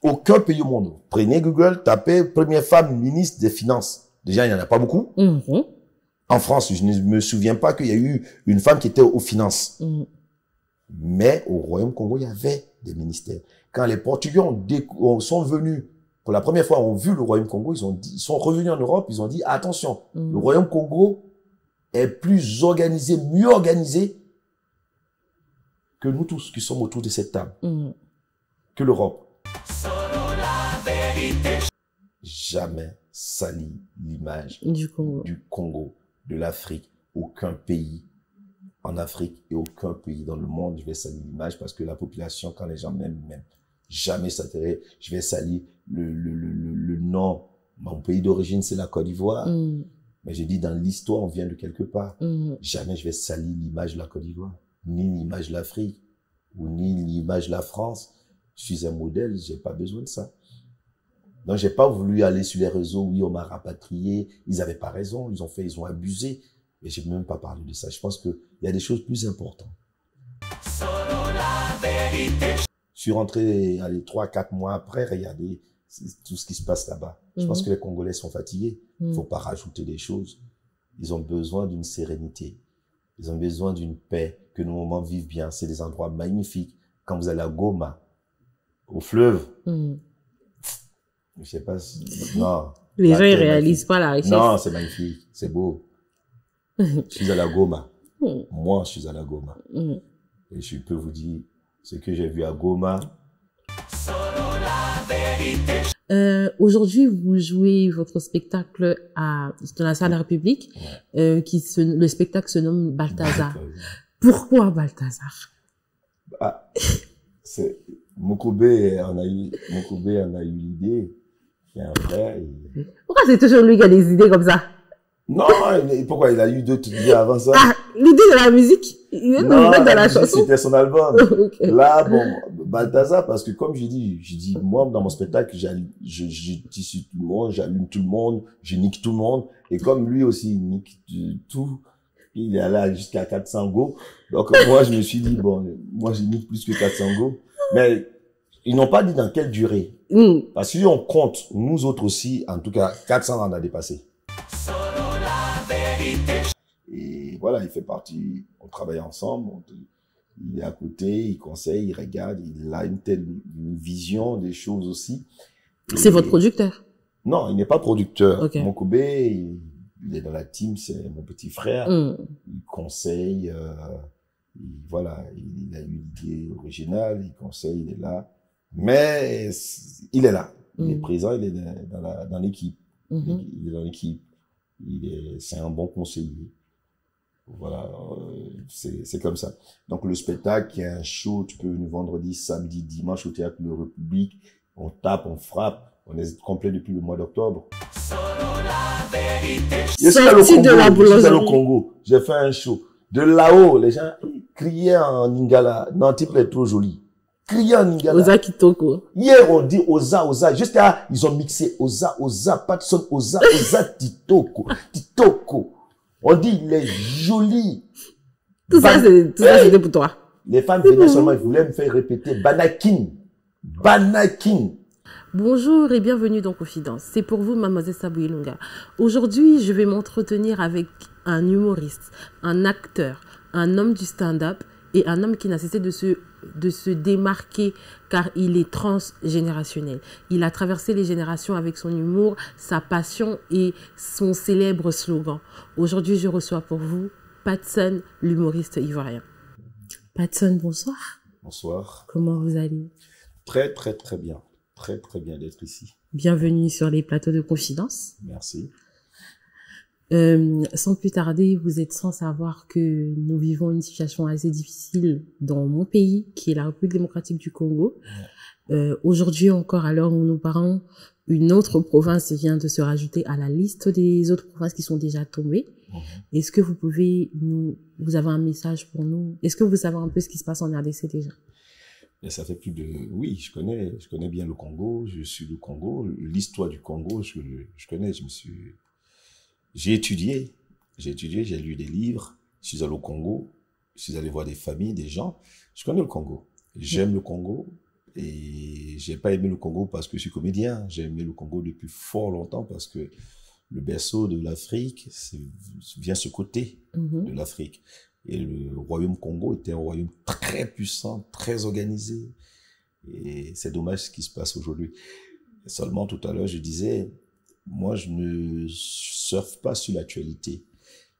Aucun pays au monde. Prenez Google, tapez première femme ministre des Finances. Déjà, il n'y en a pas beaucoup. En France, je ne me souviens pas qu'il y a eu une femme qui était aux finances. Mais au Royaume-Congo, il y avait des ministères. Quand les Portugais sont venus pour la première fois, ont vu le Royaume-Congo, ils sont revenus en Europe, ils ont dit, attention, le Royaume-Congo est plus organisé, mieux organisé que nous tous qui sommes autour de cette table, que l'Europe. Jamais sali l'image du Congo, de l'Afrique. Aucun pays en Afrique et aucun pays dans le monde, je vais salir l'image parce que la population, quand les gens m'aiment, jamais s'intéresse. Je vais salir le nom. Mon pays d'origine, c'est la Côte d'Ivoire. Mais je dis, dans l'histoire, on vient de quelque part. Jamais je vais salir l'image de la Côte d'Ivoire, ni l'image de l'Afrique, ou ni l'image de la France. Je suis un modèle, j'ai pas besoin de ça. Donc, j'ai pas voulu aller sur les réseaux, oui, on m'a rapatrié. Ils avaient pas raison, ils ont abusé. Mais j'ai même pas parlé de ça. Je pense qu'il y a des choses plus importantes. Je suis rentré, 3-4 mois après, regardez tout ce qui se passe là-bas. Je pense que les Congolais sont fatigués. Il faut pas rajouter des choses. Ils ont besoin d'une sérénité. Ils ont besoin d'une paix, que nos moments vivent bien. C'est des endroits magnifiques. Quand vous allez à Goma, au fleuve, je sais pas si, non. Les gens, ils réalisent pas la richesse. Non, c'est magnifique. C'est beau. Je suis à la Goma. Moi, je suis à la Goma. Et je peux vous dire ce que j'ai vu à Goma. Aujourd'hui, vous jouez votre spectacle dans la salle de la République. Le spectacle se nomme Balthazar. Pourquoi Balthazar? Mokobé en a eu l'idée. Il y a un frère. Pourquoi c'est toujours lui qui a des idées comme ça? Non, pourquoi il a eu d'autres idées avant ça? L'idée de la musique, il non, mettre dans la chanson. C'était son album. Okay. Là, bon, Balthazar, parce que comme je dis, moi, dans mon spectacle, je tisse tout le monde, j'allume tout le monde, je nique tout le monde. Et comme lui aussi, il nique tout, il est allé jusqu'à 400 go. Donc, moi, je me suis dit, bon, moi, je nique plus que 400 go. Mais, ils n'ont pas dit dans quelle durée. Parce que si on compte, nous autres aussi, en tout cas, 400 on a dépassé. Et voilà, il fait partie, on travaille ensemble, il est à côté, il conseille, il regarde, il a une vision des choses aussi. C'est votre producteur? Non, il n'est pas producteur. Okay. Mokobé, il est dans la team, c'est mon petit frère. Il conseille, voilà, il a eu l'idée originale, il conseille, il est là. Mais il est là, il est présent, il est dans l'équipe. Il est dans l'équipe. C'est un bon conseiller. Voilà, c'est comme ça. Donc le spectacle, il y a un show, tu peux venir vendredi, samedi, dimanche au Théâtre de la République. On tape, on frappe, on est complet depuis le mois d'octobre. Je suis allé au Congo, j'ai fait un show. De là-haut, les gens criaient en lingala. Non, type est trop joli. Criaient en lingala. Oza Kitoko. Hier, on dit Oza, Oza. Jusqu'à, ils ont mixé Oza, Oza, Patson, Oza, Oza, Titoko, Titoko. On dit, il est joli. Tout ça, c'était pour toi. Les femmes venaient seulement, ils voulaient me faire répéter Banakin. Banakin. Bonjour et bienvenue dans Confidence. C'est pour vous, mademoiselle Saboué Lunga. Aujourd'hui, je vais m'entretenir avec un humoriste, un acteur, un homme du stand-up et un homme qui n'a cessé de se démarquer car il est transgénérationnel. Il a traversé les générations avec son humour, sa passion et son célèbre slogan. Aujourd'hui, je reçois pour vous Patson, l'humoriste ivoirien. Patson, bonsoir. Bonsoir. Comment vous allez? Très, très, très bien. Très, très bien d'être ici. Bienvenue sur les plateaux de Confidence. Merci. Sans plus tarder, vous êtes sans savoir que nous vivons une situation assez difficile dans mon pays, qui est la République démocratique du Congo. Aujourd'hui encore, à l'heure où nous parlons, une autre province vient de se rajouter à la liste des autres provinces qui sont déjà tombées. Est-ce que vous pouvez vous avez un message pour nous? Est-ce que vous savez un peu ce qui se passe en RDC déjà? Et ça fait plus de... Oui, je connais bien le Congo, je suis du Congo, l'histoire du Congo, je connais, j'ai étudié, j'ai lu des livres, je suis allé au Congo, je suis allé voir des familles, des gens, je connais le Congo, j'aime le Congo et Et j'ai pas aimé le Congo parce que je suis comédien. J'ai aimé le Congo depuis fort longtemps parce que le berceau de l'Afrique vient ce côté de l'Afrique. Et le royaume Congo était un royaume très puissant, très organisé. Et c'est dommage ce qui se passe aujourd'hui. Seulement, tout à l'heure, je disais, moi, je ne surfe pas sur l'actualité.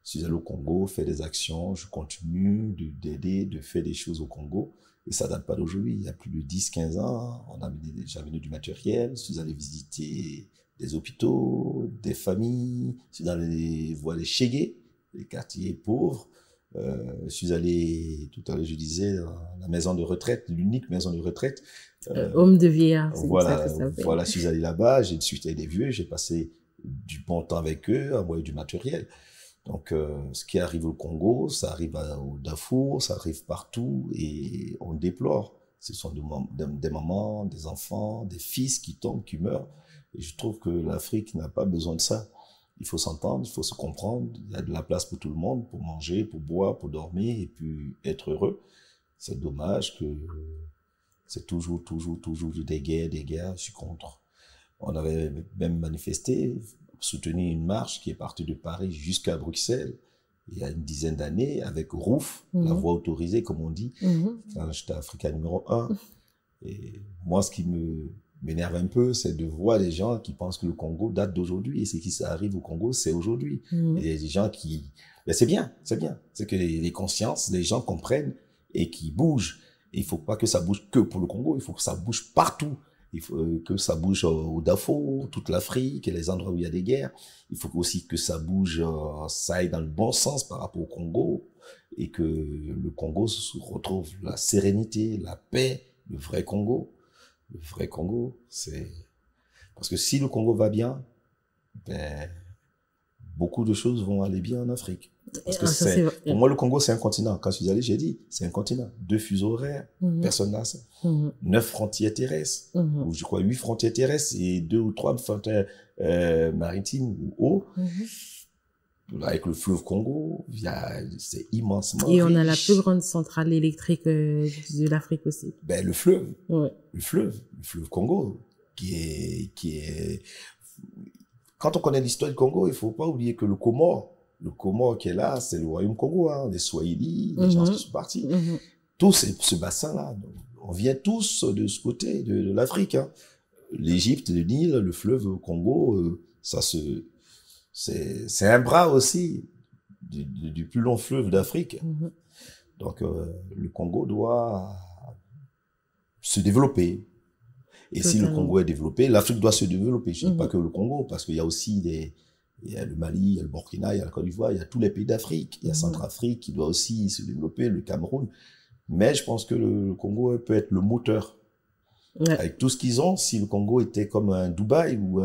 Je suis allé au Congo, faire des actions, je continue d'aider, de faire des choses au Congo. Et ça date pas d'aujourd'hui. Il y a plus de 10-15 ans, j'ai amené du matériel, je suis allé visiter des hôpitaux, des familles, je suis allé voir les Chégués, les quartiers pauvres. Je suis allé, tout à l'heure, je disais, dans la maison de retraite, l'unique maison de retraite. Homme de vieillard, c'est voilà, ça que ça voilà, je suis allé là-bas, j'ai discuté des vieux, j'ai passé du bon temps avec eux, à envoyer du matériel. Donc, ce qui arrive au Congo, ça arrive au Darfour, ça arrive partout, et on déplore. Ce sont des mamans, des enfants, des fils qui tombent, qui meurent. Et je trouve que l'Afrique n'a pas besoin de ça. Il faut s'entendre, il faut se comprendre, il y a de la place pour tout le monde, pour manger, pour boire, pour dormir, et puis être heureux. C'est dommage que c'est toujours des guerres, je suis contre. On avait même manifesté, soutenu une marche qui est partie de Paris jusqu'à Bruxelles, il y a une dizaine d'années, avec ROUF, la voie autorisée, comme on dit, quand j'étais Africain numéro 1. Et moi, ce qui m'énerve un peu, c'est de voir les gens qui pensent que le Congo date d'aujourd'hui, et ce qui arrive au Congo, c'est aujourd'hui. Et les gens qui... Ben c'est bien. C'est que les consciences, les gens comprennent et qui bougent. Et il faut pas que ça bouge que pour le Congo, il faut que ça bouge partout. Il faut que ça bouge au Darfour, toute l'Afrique, et les endroits où il y a des guerres. Il faut aussi que ça bouge, ça aille dans le bon sens par rapport au Congo, et que le Congo retrouve la sérénité, la paix, le vrai Congo. Le vrai Congo, c'est... Parce que si le Congo va bien, ben, beaucoup de choses vont aller bien en Afrique. Parce que pour moi, le Congo, c'est un continent. Quand je suis allé, j'ai dit, c'est un continent. 2 fuseaux horaires, personne n'a ça. 9 frontières terrestres, ou je crois 8 frontières terrestres, et 2 ou 3 frontières maritimes ou eaux. Avec le fleuve Congo, c'est immensement riche. On a la plus grande centrale électrique de l'Afrique aussi. Ben, le fleuve Congo, qui est... Quand on connaît l'histoire du Congo, il faut pas oublier que le Comore qui est là, c'est le royaume Congo, hein, les Swahili, les gens qui sont partis. Tout ce bassin-là, on vient tous de ce côté de l'Afrique. Hein. L'Égypte, le Nil, le fleuve Congo, c'est un bras aussi du plus long fleuve d'Afrique. Donc, le Congo doit se développer. Et si le Congo est développé, l'Afrique doit se développer. Je ne dis pas que le Congo, parce qu'il y a aussi il y a le Mali, il y a le Burkina, il y a la Côte d'Ivoire, il y a tous les pays d'Afrique. Il y a Centrafrique qui doit aussi se développer, le Cameroun. Mais je pense que le Congo peut être le moteur. Avec tout ce qu'ils ont, si le Congo était comme un Dubaï ou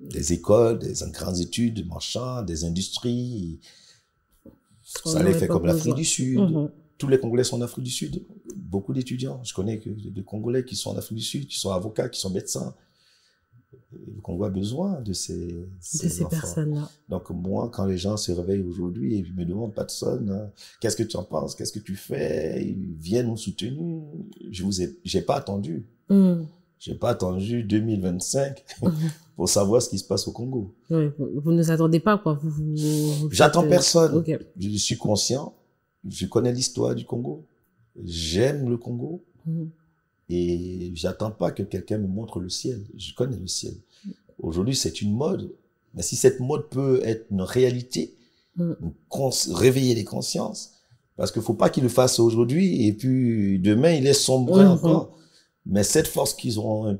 des écoles, des grandes études, machin, des industries, ça allait faire comme l'Afrique du Sud. Tous les Congolais sont en Afrique du Sud. Beaucoup d'étudiants. Je connais des Congolais qui sont en Afrique du Sud, qui sont avocats, qui sont médecins. Le Congo a besoin de ces personnes-là. Donc moi, quand les gens se réveillent aujourd'hui et me demandent, Patson, hein, qu'est-ce que tu en penses, qu'est-ce que tu fais, ils viennent nous soutenir. J'ai pas attendu. J'ai pas attendu 2025 pour savoir ce qui se passe au Congo. Oui, vous ne nous attendez pas, quoi. J'attends personne. Okay. Je suis conscient. Je connais l'histoire du Congo. J'aime le Congo. Et j'attends pas que quelqu'un me montre le ciel. Je connais le ciel. Aujourd'hui, c'est une mode. Mais si cette mode peut être une réalité, réveiller les consciences, parce qu'il faut pas qu'ils le fassent aujourd'hui et puis demain, il est sombré encore. Mais cette force qu'ils ont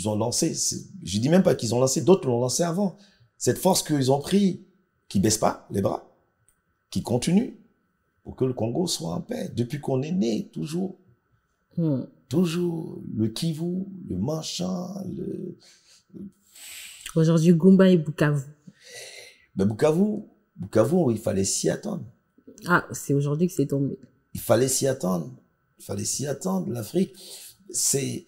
lancée, je dis même pas qu'ils ont lancé, d'autres l'ont lancé avant. Cette force qu'ils ont pris, qui baisse pas les bras, qui continue pour que le Congo soit en paix. Depuis qu'on est né, toujours. Toujours le Kivu, le Manchan, Aujourd'hui, Gumba et Bukavu. Ben Bukavu, il fallait s'y attendre. Ah, c'est aujourd'hui que c'est tombé. Il fallait s'y attendre. L'Afrique, c'est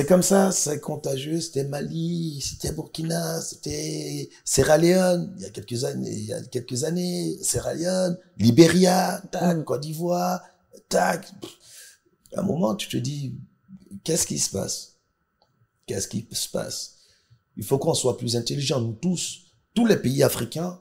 comme ça, c'est contagieux. C'était Mali, c'était Burkina, c'était Sierra Leone, il y a quelques années, Sierra Leone, Libéria, tac, Côte d'Ivoire, tac. À un moment, tu te dis, qu'est-ce qui se passe? Qu'est-ce qui se passe? Il faut qu'on soit plus intelligents, nous tous les pays africains.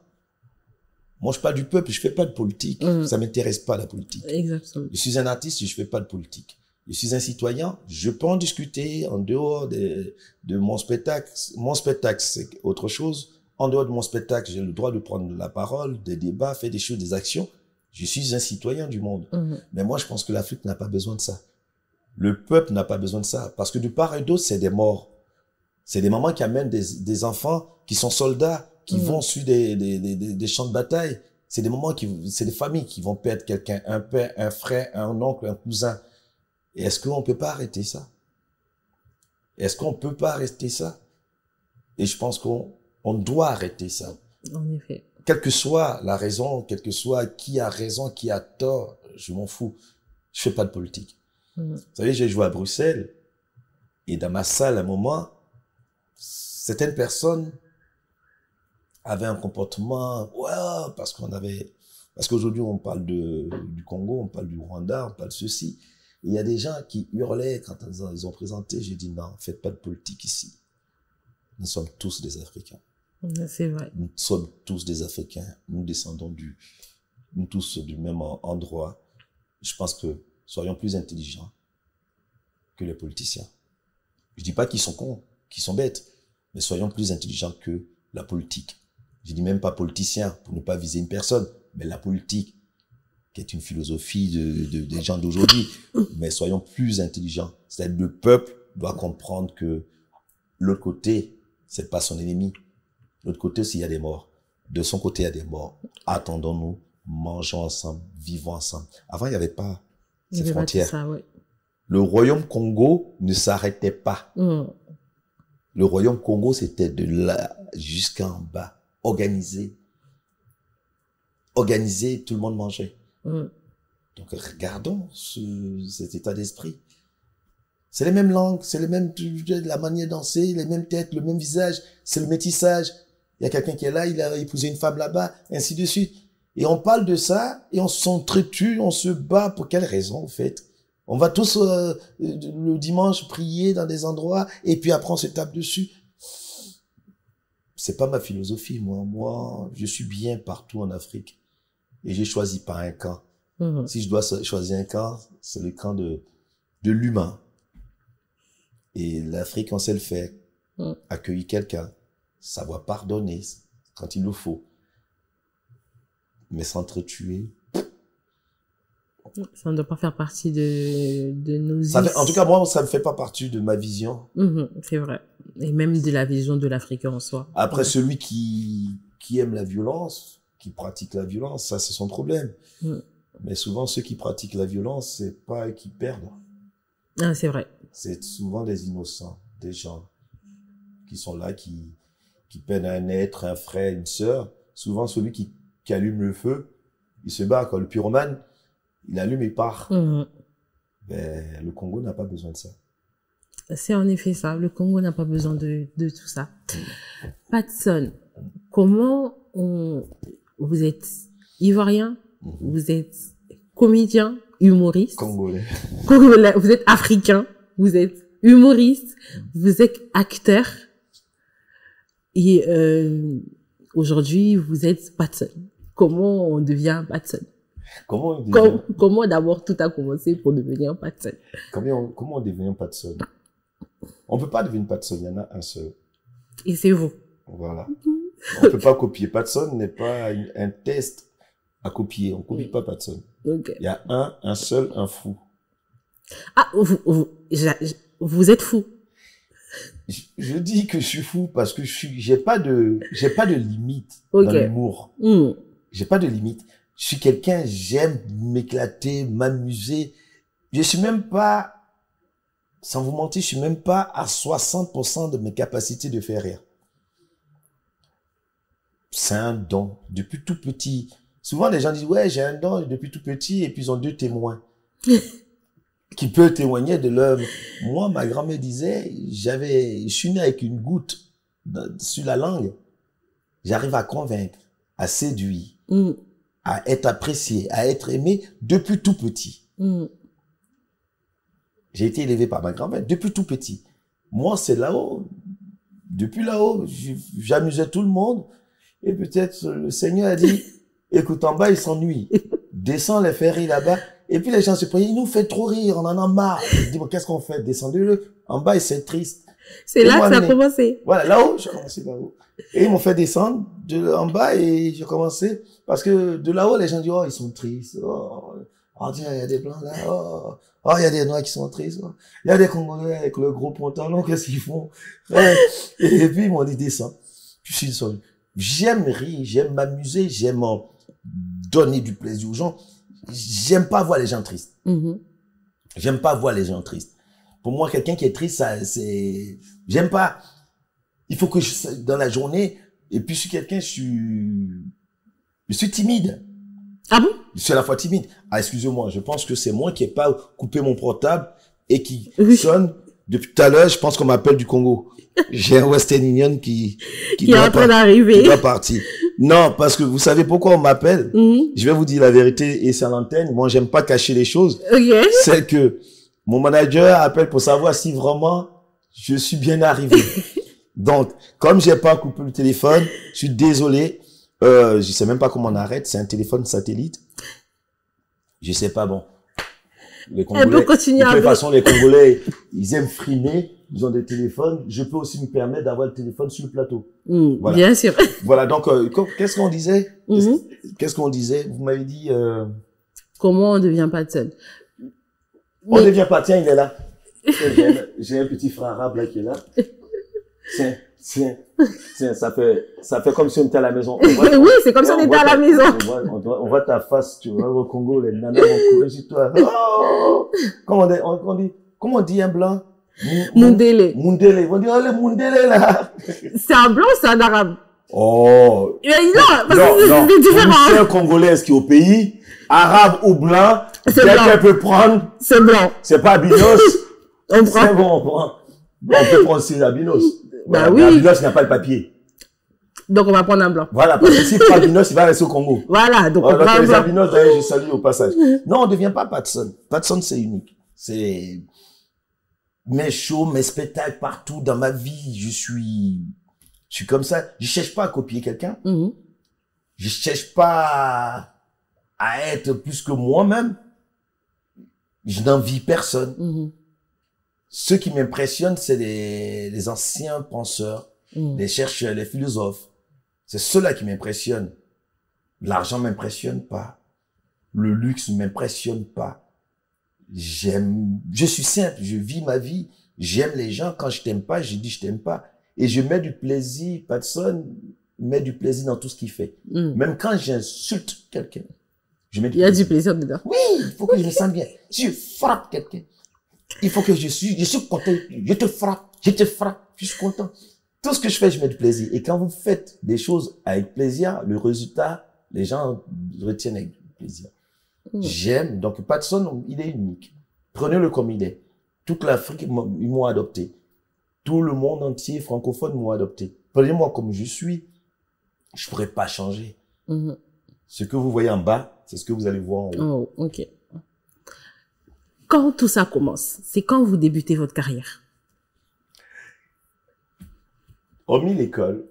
Moi, je parle du peuple, je fais pas de politique. Ça m'intéresse pas, la politique. Exactement. Je suis un artiste, je fais pas de politique. Je suis un citoyen, je peux en discuter en dehors de mon spectacle. Mon spectacle, c'est autre chose. En dehors de mon spectacle, j'ai le droit de prendre la parole, des débats, faire des choses, des actions. Je suis un citoyen du monde. Mais moi, je pense que l'Afrique n'a pas besoin de ça. Le peuple n'a pas besoin de ça. Parce que de part et d'autre, c'est des morts. C'est des mamans qui amènent des enfants qui sont soldats, qui vont sur des champs de bataille. C'est des mamans c'est des familles qui vont perdre quelqu'un, un père, un frère, un oncle, un cousin. Et est-ce qu'on peut pas arrêter ça? Est-ce qu'on peut pas arrêter ça? Et je pense qu'on doit arrêter ça. En effet. Quelle que soit la raison, quel que soit qui a raison, qui a tort, je m'en fous. Je fais pas de politique. Vous savez, j'ai joué à Bruxelles et dans ma salle, à un moment, certaines personnes avaient un comportement, ouais, parce qu'aujourd'hui on parle du Congo, on parle du Rwanda, on parle de ceci. Et il y a des gens qui hurlaient quand ils ont présenté. J'ai dit non, faites pas de politique ici. Nous sommes tous des Africains. C'est vrai. Nous sommes tous des Africains. Nous descendons nous tous du même endroit. Je pense que soyons plus intelligents que les politiciens. Je dis pas qu'ils sont cons, qu'ils sont bêtes, mais soyons plus intelligents que la politique. Je dis même pas politicien pour ne pas viser une personne, mais la politique, qui est une philosophie des gens d'aujourd'hui. Mais soyons plus intelligents. C'est-à-dire le peuple doit comprendre que l'autre côté, c'est pas son ennemi. L'autre côté, s'il y a des morts. De son côté, il y a des morts. Attendons-nous, mangeons ensemble, vivons ensemble. Avant, il n'y avait pas ces frontières. Ça, ouais. Le royaume Congo ne s'arrêtait pas. Le royaume Congo, c'était de là jusqu'en bas. Organisé, tout le monde mangeait. Donc, regardons cet état d'esprit. C'est les mêmes langues, c'est la manière de danser, les mêmes têtes, le même visage, c'est le métissage. Il y a quelqu'un qui est là, il a épousé une femme là-bas, ainsi de suite. Et on parle de ça, et on s'entretue, on se bat. Pour quelle raison, en fait? On va tous le dimanche prier dans des endroits, et puis après on se tape dessus. C'est pas ma philosophie, moi. Moi, je suis bien partout en Afrique. Et j'ai choisi pas un camp. Si je dois choisir un camp, c'est le camp de l'humain. Et l'Afrique, on sait le faire. Accueillir quelqu'un, savoir pardonner quand il le faut. Mais s'entretuer. Ça ne doit pas faire partie de nos... En tout cas, moi, ça ne fait pas partie de ma vision. C'est vrai. Et même de la vision de l'Africain en soi. Après, celui qui aime la violence, qui pratique la violence, ça, c'est son problème. Mais souvent, ceux qui pratiquent la violence, c'est pas eux qui perdent. Ah, c'est vrai. C'est souvent des innocents, des gens qui sont là, qui peinent un être, un frère, une sœur. Souvent, celui qui allume le feu, il se bat, quand le pyromane, il allume et part. Ben, le Congo n'a pas besoin de ça. C'est en effet ça. Le Congo n'a pas besoin de tout ça. Patson, comment vous êtes ivoirien, vous êtes comédien, humoriste. Congolais. Vous êtes africain, vous êtes humoriste, vous êtes acteur. Et aujourd'hui, vous êtes Patson. Comment on devient Patson? Comment d'abord tout a commencé pour devenir Patson? Comment on devient Patson? On peut pas devenir Patson, il y en a un seul. Et c'est vous. Voilà. On peut pas copier. Patson n'est pas un test à copier. On copie pas Patson. Okay. Il y a un seul, un fou. Ah, vous êtes fou. Je dis que je suis fou parce que j'ai pas de limite dans l'humour. J'ai pas de limite. Je suis quelqu'un, j'aime m'éclater, m'amuser. Je suis même pas, sans vous mentir, je suis même pas à 60% de mes capacités de faire rire. C'est un don. Depuis tout petit. Souvent, les gens disent, ouais, j'ai un don depuis tout petit, et puis ils ont 2 témoins. Qui peuvent témoigner de leur... Moi, ma grand-mère disait, je suis né avec une goutte sur la langue. J'arrive à convaincre, à séduire, à être apprécié, à être aimé depuis tout petit. J'ai été élevé par ma grand-mère depuis tout petit. Moi, c'est là-haut. Depuis là-haut, j'amusais tout le monde. Et peut-être le Seigneur a dit, écoute, en bas, il s'ennuie. Descends les faire rire là-bas. Et puis les gens se prenaient, il nous fait trop rire, on en a marre. Je dis, bon, qu'est-ce qu'on fait? Descendez-le. En bas, c'est triste. C'est là que ça a commencé. Voilà, là-haut, j'ai commencé là-haut. Et ils m'ont fait descendre en bas et j'ai commencé. Parce que de là-haut, les gens disent, oh, ils sont tristes. Oh, tiens, il y a des blancs là. Oh, il y a des noirs qui sont tristes. Oh. Il y a des Congolais avec le gros pantalon, qu'est-ce qu'ils font? Ouais. Et puis, ils m'ont dit, descends. Puis, je suis descendu. J'aime rire, j'aime m'amuser, j'aime donner du plaisir aux gens. J'aime pas voir les gens tristes. J'aime pas voir les gens tristes. Pour moi, quelqu'un qui est triste, ça, c'est, j'aime pas. Il faut que dans la journée, et puis je suis quelqu'un, je suis timide. Ah bon? Je suis à la fois timide. Ah, excusez-moi, je pense que c'est moi qui ai pas coupé mon portable et qui sonne. Depuis tout à l'heure, je pense qu'on m'appelle du Congo. J'ai un Western Union qui est en train d'arriver. Qui doit partir. Non, parce que vous savez pourquoi on m'appelle? Je vais vous dire la vérité et c'est à l'antenne. Moi, j'aime pas cacher les choses. Okay. C'est que mon manager appelle pour savoir si vraiment je suis bien arrivé. Donc, comme j'ai pas coupé le téléphone, je suis désolé. Je sais même pas comment on arrête. C'est un téléphone satellite. Je sais pas, bon. Les Congolais, de toute façon, les Congolais, ils aiment frimer. Ils ont des téléphones. Je peux aussi me permettre d'avoir le téléphone sur le plateau. Voilà. Bien sûr. Voilà. Donc, qu'est-ce qu'on disait? Qu'est-ce qu'on disait? Vous m'avez dit, comment on devient Patson? On ne devient pas, tiens, il est là. J'ai un petit frère arabe là qui est là. Tiens, ça fait comme si on était à la maison. Oui, c'est comme si on était à la maison. On voit ta face, tu vois, au Congo, les nanas vont courir sur toi. Oh! Comment on dit un blanc? Mundele. Mundele. Ils vont dire, oh, le Mundele là. C'est un blanc ou c'est un arabe? Oh. Non, c'est différent. C'est un Congolais qui est au pays, arabe ou blanc, quelqu'un peut prendre. C'est blanc. C'est pas Binos. On prend. C'est bon, on prend. On peut prendre aussi la Binos. Bah voilà, oui. Binos n'a pas le papier. Donc on va prendre un blanc. Voilà, parce que s'il prend Binos, il va rester au Congo. Voilà, donc on prend un blanc. Binos, d'ailleurs, je salue au passage. Non, on ne devient pas Patson. Patson, c'est unique. C'est mes shows, mes spectacles partout dans ma vie. Je suis comme ça. Je cherche pas à copier quelqu'un. Je cherche pas à être plus que moi-même. Je n'envie personne. Ce qui m'impressionne, c'est les anciens penseurs, les chercheurs, les philosophes. C'est ceux-là qui m'impressionnent. L'argent m'impressionne pas. Le luxe m'impressionne pas. Je suis simple, je vis ma vie. J'aime les gens. Quand je t'aime pas, je dis je t'aime pas. Et je mets du plaisir. Personne met du plaisir dans tout ce qu'il fait. Même quand j'insulte quelqu'un, je mets du plaisir. Il y a du plaisir dedans. Oui, il faut que je me sente bien. Si je frappe quelqu'un, il faut que je suis content. Je te frappe, je suis content. Tout ce que je fais, je mets du plaisir. Et quand vous faites des choses avec plaisir, le résultat, les gens retiennent avec plaisir. J'aime. Donc, Patson, il est unique. Prenez-le comme il est. Toute l'Afrique, ils m'ont adopté. Tout le monde entier francophone m'ont adopté. Prenez-moi comme je suis. Je pourrais pas changer. Ce que vous voyez en bas, c'est ce que vous allez voir en haut. Oh, ok. Quand tout ça commence, c'est quand vous débutez votre carrière? Hormis l'école,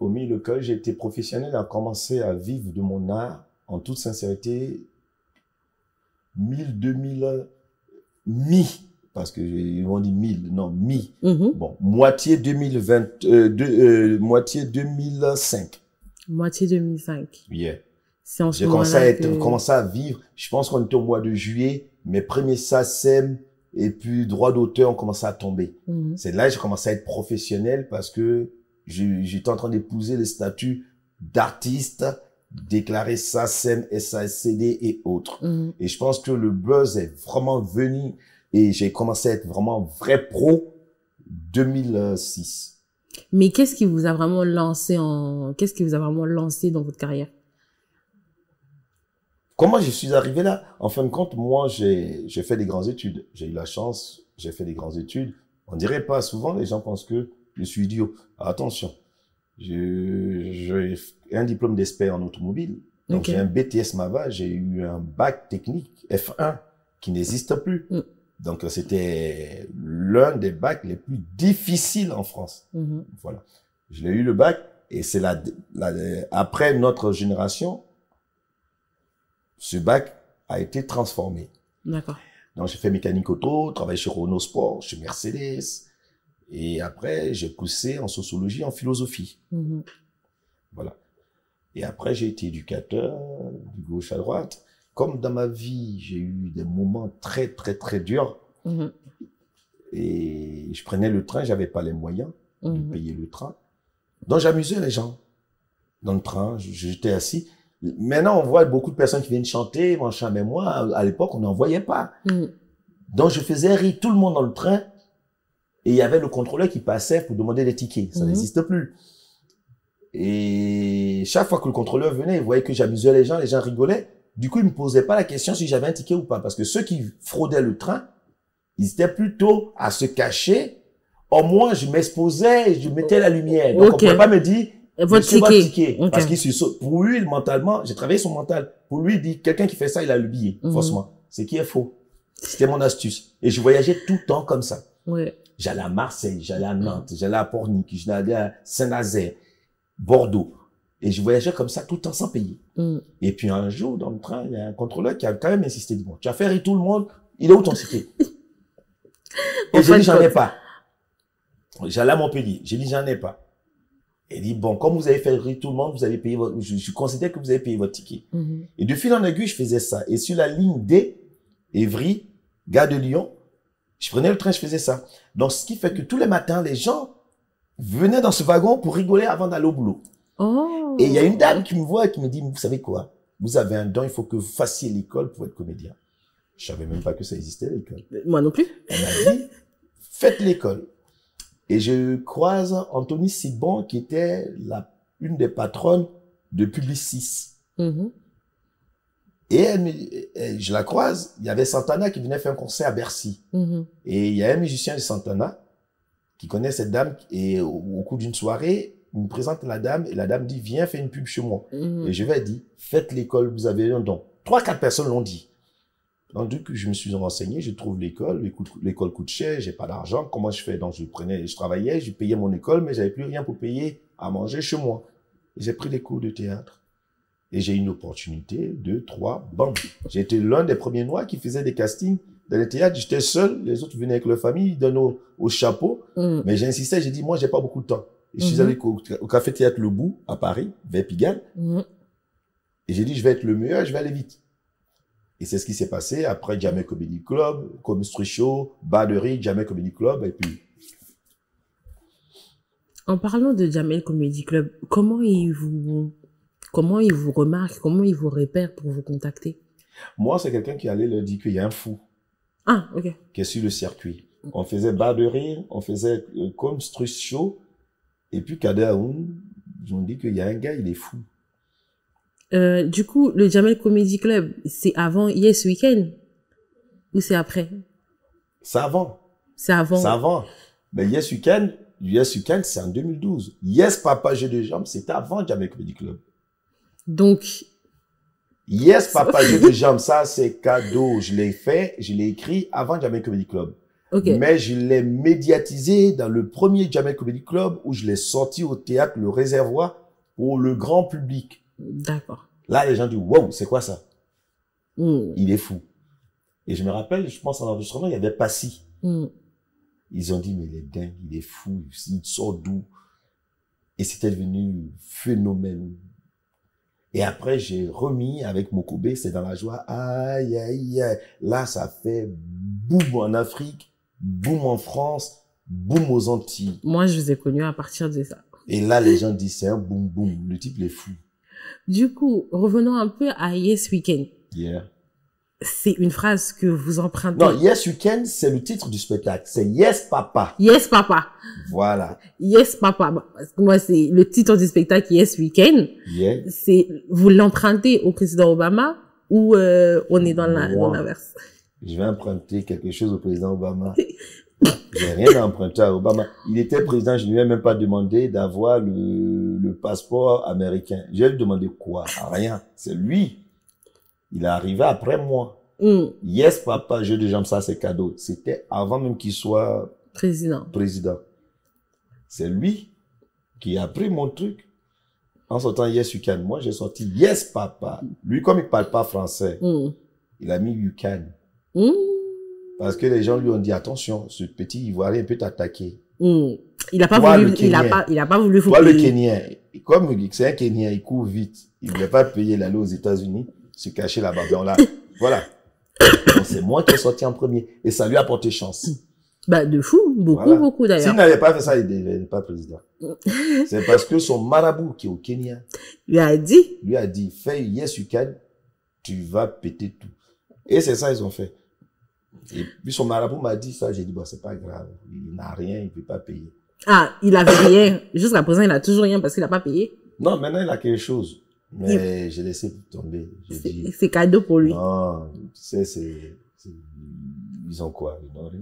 j'ai été professionnel et a commencé à vivre de mon art en toute sincérité 2000, parce que ils m'ont dit 1000, non, Bon, moitié moitié 2005. Moitié 2005. Yeah. J'ai commencé à vivre, je pense qu'on était au mois de juillet, mes premiers SACEM et puis droit d'auteur ont commencé à tomber. C'est là que j'ai commencé à être professionnel parce que j'étais en train d'épouser le statut d'artiste, déclaré SACEM, SACD et autres. Et je pense que le buzz est vraiment venu et j'ai commencé à être vraiment vrai pro 2006. Mais qu'est-ce qui vous a vraiment lancé dans votre carrière? Comment je suis arrivé là? En fin de compte, moi, j'ai fait des grandes études. J'ai eu la chance, j'ai fait des grandes études. On dirait pas souvent, les gens pensent que je suis idiot. Attention, j'ai un diplôme d'expert en automobile. Donc, j'ai un BTS Mava, j'ai eu un bac technique F1 qui n'existe plus. Donc, c'était l'un des bacs les plus difficiles en France. Voilà. Je l'ai eu le bac et c'est après notre génération, ce bac a été transformé. D'accord. Donc, j'ai fait mécanique auto, travaillé chez Renault Sport, chez Mercedes. Et après, j'ai poussé en sociologie, en philosophie. Voilà. Et après, j'ai été éducateur, du gauche à droite. Comme dans ma vie, j'ai eu des moments très, très, très durs. Et je prenais le train, j'avais pas les moyens de payer le train. Donc, j'amusais les gens dans le train. J'étais assis. Maintenant, on voit beaucoup de personnes qui viennent chanter, machin, mais moi, à l'époque, on n'en voyait pas. Donc, je faisais rire tout le monde dans le train. Et il y avait le contrôleur qui passait pour demander des tickets. Ça n'existe plus. Et chaque fois que le contrôleur venait, il voyait que j'amusais les gens rigolaient. Du coup, il me posait pas la question si j'avais un ticket ou pas. Parce que ceux qui fraudaient le train, ils étaient plutôt à se cacher. Au moins, je m'exposais et je mettais la lumière. Donc, on pouvait pas me dire, votre ticket. Parce que pour lui, mentalement, j'ai travaillé son mental. Pour lui, il dit, quelqu'un qui fait ça, il a le billet, forcément. Ce qui est faux. C'était mon astuce. Et je voyageais tout le temps comme ça. J'allais à Marseille, j'allais à Nantes, j'allais à Pornic, j'allais à Saint-Nazaire, Bordeaux. Et je voyageais comme ça tout le temps sans payer. Et puis un jour, dans le train, il y a un contrôleur qui a quand même insisté. Bon, tu as fait rire tout le monde, il est où ton ticket? Et j'ai dit, j'en ai pas. J'allais à Montpellier, j'ai dit, j'en ai pas. Et il dit, bon, comme vous avez fait rire tout le monde, vous avez payé je considère que vous avez payé votre ticket. Et de fil en aiguille, je faisais ça. Et sur la ligne D, Évry, Gare de Lyon, je prenais le train, je faisais ça. Donc, ce qui fait que tous les matins, les gens venaient dans ce wagon pour rigoler avant d'aller au boulot. Et il y a une dame qui me voit et qui me dit, vous savez quoi? Vous avez un don, il faut que vous fassiez l'école pour être comédien. Je savais même pas que ça existait, l'école. Moi non plus. Elle m'a dit, faites l'école. Et je croise Anthony Sidbon, qui était une des patronnes de Publicis. Et je la croise, il y avait Santana qui venait faire un concert à Bercy. Et il y a un musicien de Santana qui connaît cette dame et au cours d'une soirée, il me présente la dame et la dame dit, viens faire une pub chez moi. Et je lui ai dit, faites l'école, vous avez un don. 3-4 personnes l'ont dit. Donc, du coup, je me suis renseigné, je trouve l'école, l'école coûte cher, j'ai pas d'argent, comment je fais? Donc, je travaillais, je payais mon école, mais j'avais plus rien pour payer à manger chez moi. J'ai pris des cours de théâtre. Et j'ai eu une opportunité, 2, 3, bam. J'ai été l'un des premiers Noirs qui faisait des castings dans les théâtres. J'étais seul, les autres venaient avec leur famille, ils donnaient au chapeau. Mais j'ai insisté, j'ai dit, moi, j'ai pas beaucoup de temps. Et je suis allé au Café Théâtre Le Bout, à Paris, vers Pigalle. Et j'ai dit, je vais être le meilleur, je vais aller vite. Et c'est ce qui s'est passé. Après, Jamel Comedy Club, Comme Street Show, Baderie, Jamel Comedy Club, et puis... En parlant de Jamel Comedy Club, comment il vous remarque, comment il vous repère pour vous contacter? Moi, c'est quelqu'un qui allait leur dire qu'il y a un fou. Ah, ok. Qui est sur le circuit. On faisait Bar de Rire, on faisait Comme Street Show, et puis Kader Aoun, ils ont dit qu'il y a un gars, il est fou. Du coup, le Jamel Comedy Club, c'est avant Yes Weekend? Ou c'est après? C'est avant. C'est avant. C'est avant. Mais Yes Weekend, c'est en 2012. Yes Papa, j'ai deux jambes, c'était avant Jamel Comedy Club. Donc, Yes Papa, j'ai deux jambes, ça c'est cadeau. Je l'ai fait, je l'ai écrit avant Jamel Comedy Club. Mais je l'ai médiatisé dans le premier Jamel Comedy Club où je l'ai sorti au théâtre Le Réservoir pour le grand public. D'accord. Là, les gens disent, wow, c'est quoi ça? Il est fou. Et je me rappelle, je pense, en enregistrement, il y avait Passy. Ils ont dit, mais il est dingue, il est fou, il sort d'où? Et c'était devenu phénomène. Et après, j'ai remis avec Mokobé, c'est dans la joie. Aïe, aïe, aïe. Là, ça fait boum en Afrique, boum en France, boum aux Antilles. Moi, je vous ai connu à partir de ça. Et là, les gens disent, c'est un boum boum. Le type, il est fou. Du coup, revenons un peu à Yes Weekend. C'est une phrase que vous empruntez. Non, Yes Weekend, c'est le titre du spectacle. C'est Yes Papa. Yes Papa. Voilà. Yes Papa. Parce que moi, c'est le titre du spectacle Yes Weekend. C'est, vous l'empruntez au président Obama ou on est dans l'inverse? Je vais emprunter quelque chose au président Obama. J'ai rien à emprunter à Obama. Il était président, je ne lui ai même pas demandé d'avoir le passeport américain. Je lui ai demandé quoi? Rien. C'est lui. Il est arrivé après moi. Yes, papa, jeu de jambes, ça, c'est cadeau. C'était avant même qu'il soit président. C'est lui qui a pris mon truc en sortant Yes, you can. Moi, j'ai sorti Yes, papa. Lui, comme il parle pas français, il a mis You can. Parce que les gens lui ont dit, attention, ce petit Ivoirien peut t'attaquer. Il n'a pas voulu, il a pas voulu Toi, le Kenyan, comme c'est un Kenyan, il court vite. Il ne voulait pas payer l'aller aux États-Unis, se cacher là-bas. Voilà. C'est moi qui ai sorti en premier. Et ça lui a porté chance. Bah, de fou. Beaucoup d'ailleurs. S'il n'avait pas fait ça, il n'est pas président. C'est parce que son marabout qui est au Kenya lui a dit, fais Yes, you can, tu vas péter tout. Et c'est ça, ils ont fait. Et puis son marabout m'a dit ça, j'ai dit, bon, c'est pas grave. Il n'a rien, il ne peut pas payer. Ah, il avait rien. Jusqu'à présent, il a toujours rien parce qu'il n'a pas payé. Non, maintenant, il a quelque chose. Mais j'ai laissé tomber. C'est cadeau pour lui. Non, tu sais, ils ont quoi? Ils n'ont rien.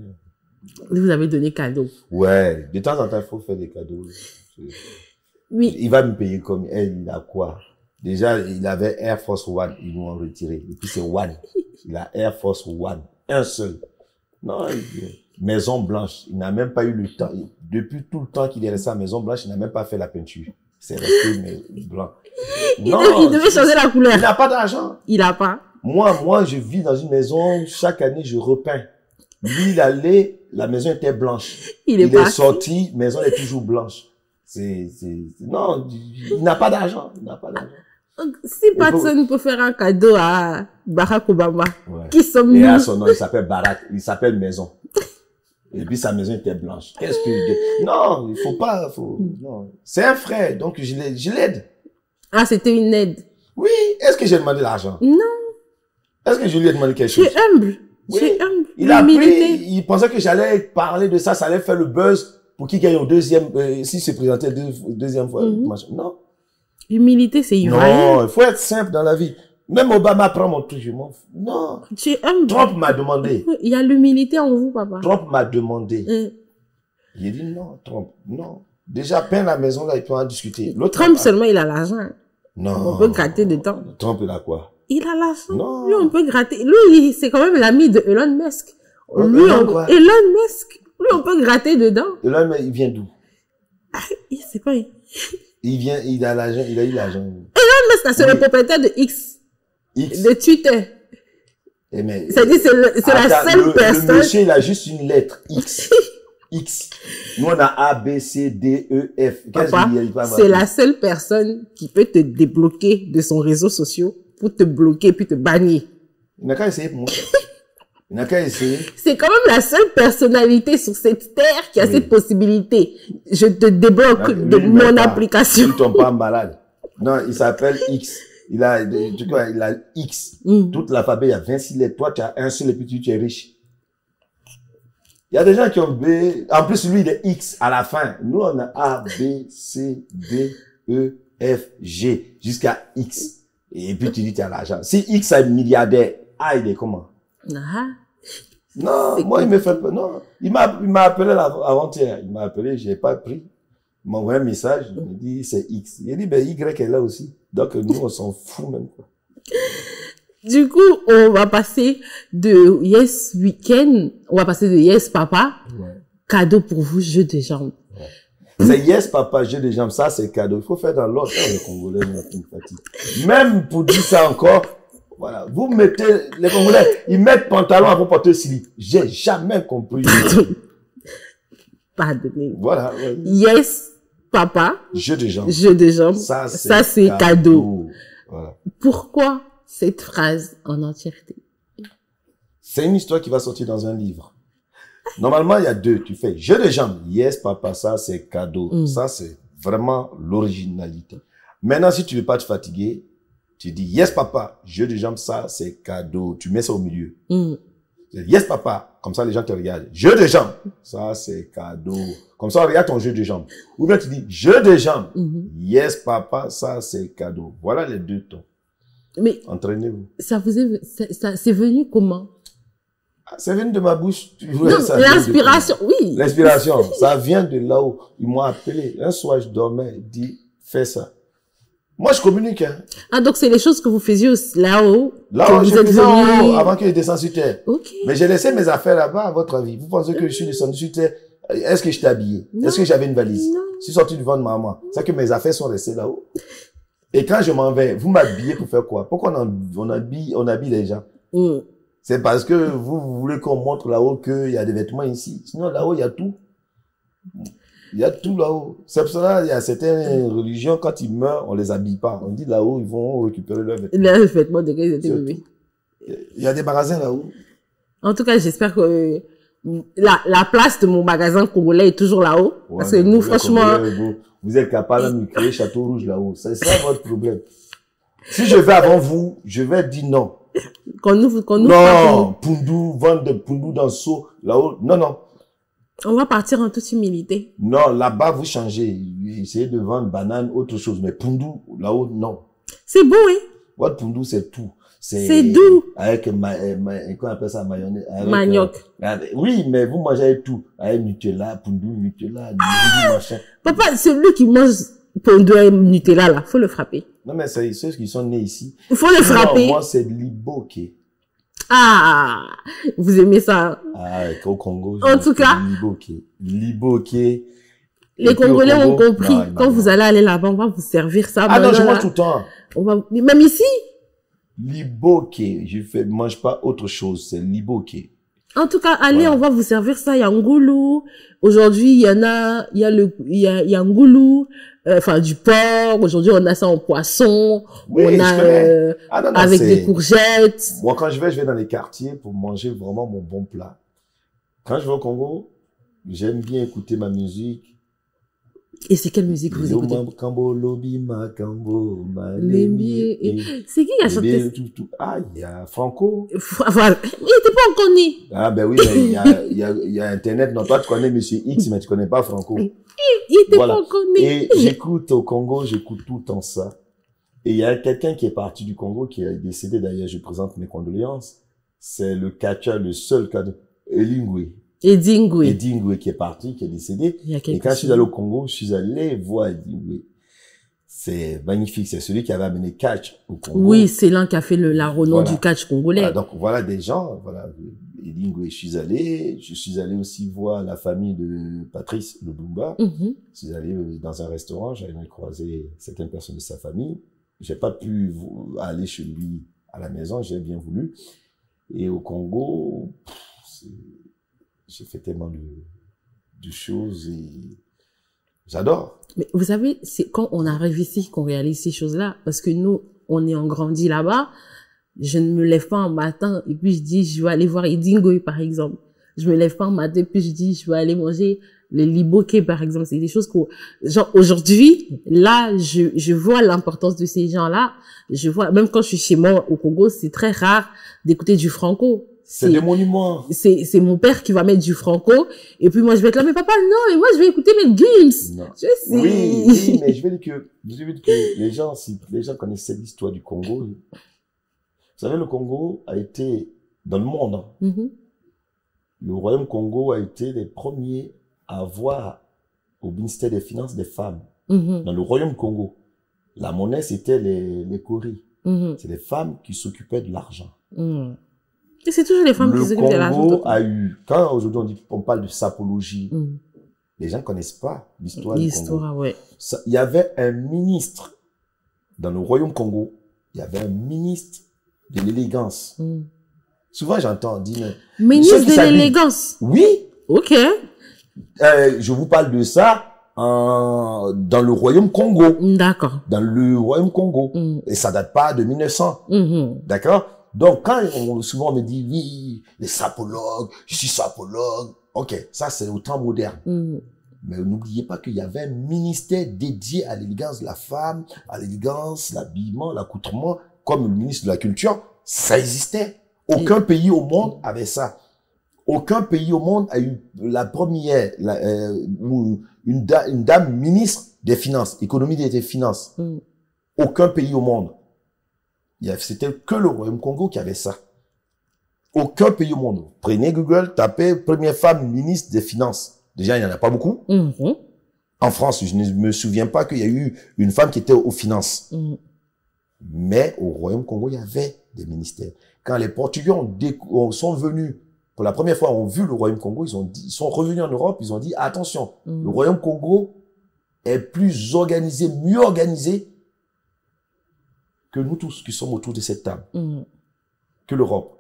Vous avez donné cadeau. Ouais, de temps en temps, il faut faire des cadeaux. Oui. Il va me payer comme elle, il a quoi? Déjà, il avait Air Force One, ils m'ont retiré. Et puis c'est One. Il a Air Force One. Un seul. Non, Maison Blanche. Il n'a même pas eu le temps. Depuis tout le temps qu'il est resté à Maison Blanche, il n'a même pas fait la peinture. C'est resté blanc. Non, il devait changer la couleur. Il n'a pas d'argent. Il n'a pas. Moi, je vis dans une maison, chaque année, je repeins. Lui, il allait, la maison était blanche. Il est sorti, maison est toujours blanche. Non, il n'a pas d'argent. Il n'a pas d'argent. Si personne peut faire un cadeau à Barack Obama, qui sommes-nous? Et à son nom, il s'appelle Barack, il s'appelle Maison. Et puis sa maison était blanche. Qu'est-ce que... Non, il faut pas... Non. C'est un frère, donc je l'aide. Ah, c'était une aide? Oui. Est-ce que j'ai demandé l'argent? Non. Est-ce que je lui ai demandé quelque chose? Tu es humble. Oui. Tu es humble. Il a pris, il pensait que j'allais parler de ça, ça allait faire le buzz pour qu'il gagne au deuxième, s'il se présentait deuxième fois. Non. L'humilité, c'est ivoirien. Non, il faut être simple dans la vie. Même Obama prend mon truc, je m'en fous. Non. Tu es humble. Trump m'a demandé. Il y a l'humilité en vous, papa. Trump m'a demandé. J'ai dit non, Trump, non. Déjà, peint la maison là, il peut en discuter. Trump seulement, il a l'argent. Non. On peut gratter dedans. Trump, il a quoi? Il a l'argent. Non. Lui, on peut gratter. Lui, c'est quand même l'ami de Elon Musk. Lui, Elon Musk. Lui, on peut gratter dedans. Elon, il vient d'où? Il sait pas. Il a l'argent, il a eu l'argent. Elon Musk, c'est le propriétaire de X. De Twitter. C'est-à-dire, c'est la seule personne. Le monsieur, il a juste une lettre. X. X. Nous, on a A, B, C, D, E, F. C'est la seule personne qui peut te débloquer de son réseau social pour te bloquer puis te bannir. Il n'a qu'à essayer pour moi. Il n'a qu'à essayer. C'est quand même la seule personnalité sur cette terre qui a cette possibilité. Je te débloque de mon application. Tu tombes pas malade. Non, il s'appelle X. Il a X. Toute l'alphabet, il y a 26 lettres. Toi, tu as un seul et puis tu es riche. Il y a des gens qui ont B. En plus, lui, il est X à la fin. Nous, on a A, B, C, D, E, F, G, jusqu'à X. Et puis, tu dis, tu as l'argent. Si X est milliardaire, A, il est comment? Non, moi, il me fait pas. Non. Il m'a appelé avant-hier. Il m'a appelé, j'ai pas pris. Il m'a envoyé un message. Il m'a dit, c'est X. Il a dit, ben, Y est là aussi. Donc, nous, on s'en fout même, quoi. Du coup, on va passer de Yes Weekend, on va passer de Yes Papa, cadeau pour vous, jeu de jambes. C'est Yes Papa, jeu de jambes, ça c'est cadeau. Il faut faire dans l'ordre, les Congolais, même pour dire ça encore, voilà, vous mettez, les Congolais, ils mettent pantalon avant de porter slip. J'ai jamais compris. Pardonnez. Voilà. Yes Papa, jeu de jambes. Jeu de jambes, ça c'est cadeau. Voilà. Pourquoi cette phrase en entièreté? C'est une histoire qui va sortir dans un livre. Normalement, il y a deux. Tu fais jeu de jambes. Yes, papa, ça, c'est cadeau. Ça, c'est vraiment l'originalité. Maintenant, si tu veux pas te fatiguer, tu dis yes, papa, jeu de jambes, ça, c'est cadeau. Tu mets ça au milieu. Yes, papa. Comme ça, les gens te regardent. Jeu de jambes. Ça, c'est cadeau. Comme ça, on regarde ton jeu de jambes. Ou bien tu dis jeu de jambes. Yes, papa, ça, c'est cadeau. Voilà les deux tons. Mais entraînez-vous. Ça c'est venu comment? C'est venu de ma bouche. L'inspiration, oui. L'inspiration, ça vient de là où ils m'ont appelé. Un soir, je dormais, il dit, fais ça. Moi, je communique. Hein. Ah, donc c'est les choses que vous faisiez là-haut. Là-haut, je faisais en haut avant que je descende sur terre. Okay. Mais j'ai laissé mes affaires là-bas, à votre avis. Vous pensez que je suis descendu sur terre? Est-ce que j'étais habillé? Est-ce que j'avais une valise? Non. Je suis sorti devant de maman. C'est que mes affaires sont restées là-haut. Et quand je m'en vais, vous m'habillez pour faire quoi? Pourquoi on habille les gens? C'est parce que vous voulez qu'on montre là-haut qu'il y a des vêtements ici. Sinon, là-haut, il y a tout. Il y a tout là-haut. C'est pour cela, il y a certaines religions, quand ils meurent, on les habille pas. On dit là-haut, ils vont récupérer leurs vêtements. Les vêtements de quand ils étaient bébés. Il y a des magasins là-haut. En tout cas, j'espère que la place de mon magasin congolais est toujours là-haut. Ouais, parce que nous, franchement... Vous êtes capable de me créer Château Rouge là-haut. C'est ça votre problème. Si je vais avant vous, je vais dire non. Non, Poundou, vendre de Poundou dans le seau, là-haut. Non, non. On va partir en toute humilité. Non, là-bas, vous changez. Essayez de vendre banane, autre chose. Mais Poundou, là-haut, non. C'est beau, hein? Votre Poundou, c'est tout. C'est doux. Avec, comment on appelle ça, mayonnaise? Manioc. Oui, mais vous mangez tout. Avec Nutella, Poundou, Nutella, machin. Papa, celui qui mange Poundou et Nutella, là, faut le frapper. Non, mais c'est ceux qui sont nés ici. Il faut le frapper. Non, moi, c'est de l'iboké. Ah, vous aimez ça? Ah, au Congo. En tout cas. L'iboké. Les Congolais ont compris. Non, quand vous allez aller là-bas, on va vous servir ça. Ah non, je mange tout le temps. Même ici? L'iboké. Je mange pas autre chose. C'est l'iboké. En tout cas, allez, voilà. On va vous servir ça. Il y a ngoulou. Aujourd'hui, il y a ngoulou. Enfin, du porc. Aujourd'hui, on a ça en poisson. Oui, on a, non, avec des courgettes. Moi, quand je vais dans les quartiers pour manger vraiment mon bon plat. Quand je vais au Congo, j'aime bien écouter ma musique. Et c'est quelle musique vous écoutez? C'est qui qui a chanté? Ah, il y a Franco. Voilà. Il n'était pas encore né. Ah, ben oui, mais il y a Internet. Non, toi, tu connais Monsieur X, mais tu connais pas Franco. Il n'était pas encore né. Et j'écoute au Congo, j'écoute tout le temps ça. Et il y a quelqu'un qui est parti du Congo, qui est décédé d'ailleurs, je présente mes condoléances. C'est le catcheur, le seul catcheur, Eddie Ngoué qui est parti, qui est décédé. Et quand je suis allé au Congo, je suis allé voir Eddie Ngoué. C'est magnifique. C'est celui qui avait amené catch au Congo. Oui, c'est l'un qui a fait la renom du catch congolais. Voilà, donc voilà des gens, voilà. Eddie Ngoué, je suis allé aussi voir la famille de Patrice Lumumba. Je suis allé dans un restaurant, j'avais croisé certaines personnes de sa famille. J'ai pas pu aller chez lui à la maison, j'ai bien voulu. Et au Congo, j'ai fait tellement de choses et j'adore. Mais vous savez, c'est quand on arrive ici qu'on réalise ces choses-là. Parce que nous, on est en grandi là-bas. Je ne me lève pas un matin et puis je dis, je vais aller voir Eddie Ngoué, par exemple. Je me lève pas un matin et puis je dis, je vais aller manger les liboké, par exemple. C'est des choses genre, aujourd'hui, là, je vois l'importance de ces gens-là. Je vois, même quand je suis chez moi au Congo, c'est très rare d'écouter du franco. C'est des monuments. C'est mon père qui va mettre du franco. Et puis moi, je vais être là, mais papa, non, mais moi, je vais écouter mes Gims. Non. Oui, mais je vais dire que les gens connaissaient l'histoire du Congo. Vous savez, le Congo a été, dans le monde, le Royaume Congo a été les premiers à avoir au ministère des Finances des femmes. Dans le Royaume Congo, la monnaie, c'était les coris. C'est les femmes qui s'occupaient de l'argent. Et c'est toujours les femmes qui s'occupent de l'argent. Le Congo a eu, quand aujourd'hui on parle de sapologie, les gens ne connaissent pas l'histoire du Congo. Ouais. Il y avait un ministre dans le Royaume Congo, il y avait un ministre de l'élégance. Souvent j'entends dire... Ministre de l'élégance? Oui. Ok. Je vous parle de ça dans le Royaume Congo. D'accord. Dans le Royaume Congo. Et ça date pas de 1900. D'accord? Donc, quand souvent on me dit, oui, les sapologues, je suis sapologue. Ok, ça c'est au temps moderne. Mais n'oubliez pas qu'il y avait un ministère dédié à l'élégance de la femme, à l'élégance, l'habillement, l'accoutrement, comme le ministre de la Culture. Ça existait. Aucun pays au monde avait ça. Aucun pays au monde a eu la première, une dame ministre des Finances, économie des Finances. Aucun pays au monde. C'était que le Royaume Congo qui avait ça. Aucun pays au monde. Prenez Google, tapez première femme ministre des Finances. Déjà, il n'y en a pas beaucoup. En France, je ne me souviens pas qu'il y a eu une femme qui était aux finances. Mais au Royaume Congo, il y avait des ministères. Quand les Portugais sont venus, pour la première fois, ont vu le Royaume Congo, ils sont revenus en Europe, ils ont dit, attention, le Royaume Congo est plus organisé, mieux organisé que nous tous qui sommes autour de cette table, que l'Europe.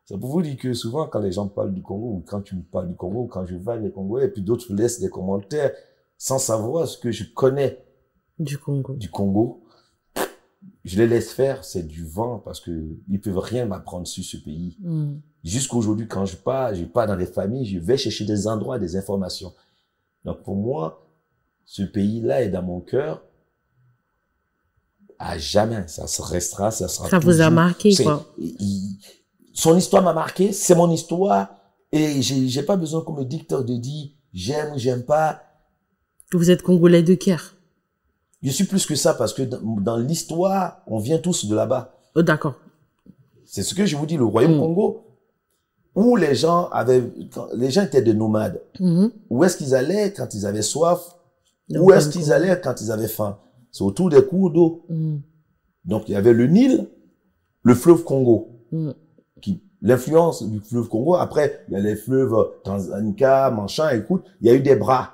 C'est pour vous dire que souvent, quand les gens parlent du Congo, ou quand tu me parles du Congo, ou quand je vais les Congolais, et puis d'autres laissent des commentaires sans savoir ce que je connais du Congo, je les laisse faire, c'est du vent, parce que ils peuvent rien m'apprendre sur ce pays. Jusqu'aujourd'hui, quand je pars dans les familles, je vais chercher des endroits, des informations. Donc pour moi, ce pays-là est dans mon cœur à jamais. Ça se restera, ça sera ça toujours. Vous a marqué, quoi. Son histoire m'a marqué, c'est mon histoire, et j'ai pas besoin qu'on me dicte de dire j'aime ou j'aime pas. Vous êtes Congolais de cœur. Je suis plus que ça, parce que dans l'histoire, on vient tous de là-bas. Oh, d'accord. C'est ce que je vous dis, le Royaume Congo, où les gens étaient des nomades. Où est-ce qu'ils allaient quand ils avaient soif? Où est-ce qu'ils allaient quand ils avaient faim? C'est autour des cours d'eau. Donc, il y avait le Nil, le fleuve Congo. L'influence du fleuve Congo, après, il y a les fleuves Tanganyika, machin, écoute, il y a eu des bras.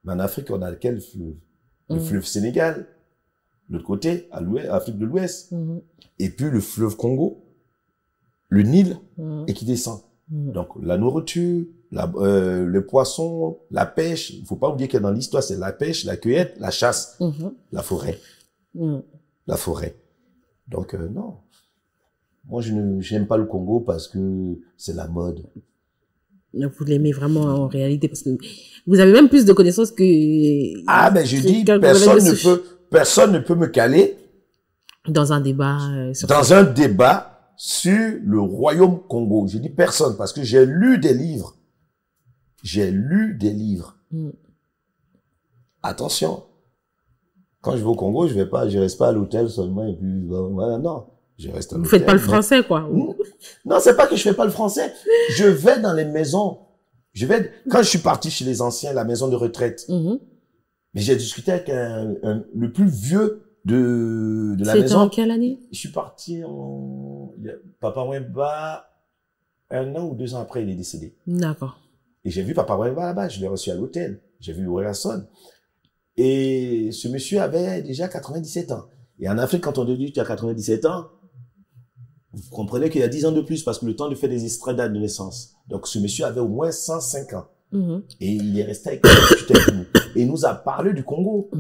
Mais en Afrique, on a quel fleuve? Le fleuve Sénégal, de l'autre côté, à l'ouest, Afrique de l'Ouest. Et puis le fleuve Congo, le Nil, et qui descend. Donc, la nourriture, les poissons, la pêche, il faut pas oublier que dans l'histoire, c'est la pêche, la cueillette, la chasse, la forêt. La forêt. Donc, non. Moi, je n'aime pas le Congo parce que c'est la mode. Vous l'aimez vraiment en réalité parce que vous avez même plus de connaissances que... Ah, ben je dis, personne ne peut me caler dans un débat sur le Royaume Congo. Je dis personne parce que j'ai lu des livres. Attention. Quand je vais au Congo, je reste pas à l'hôtel seulement et puis voilà, non. Je reste à l'hôtel. Vous faites pas le français, quoi. Non, c'est pas que je fais pas le français. Je vais dans les maisons. Quand je suis parti chez les anciens, la maison de retraite. Mais j'ai discuté avec le plus vieux de la maison. C'était en quelle année? Je suis parti Papa Wemba, 1 an ou 2 ans après, il est décédé. D'accord. Et j'ai vu Papa Wemba là-bas, je l'ai reçu à l'hôtel. J'ai vu Ouerasson. Et ce monsieur avait déjà 97 ans. Et en Afrique, quand on te dit que tu as 97 ans, vous comprenez qu'il y a 10 ans de plus parce que le temps de faire des extraits date de naissance. Donc, ce monsieur avait au moins 105 ans. Et il est resté avec nous. Et il nous a parlé du Congo.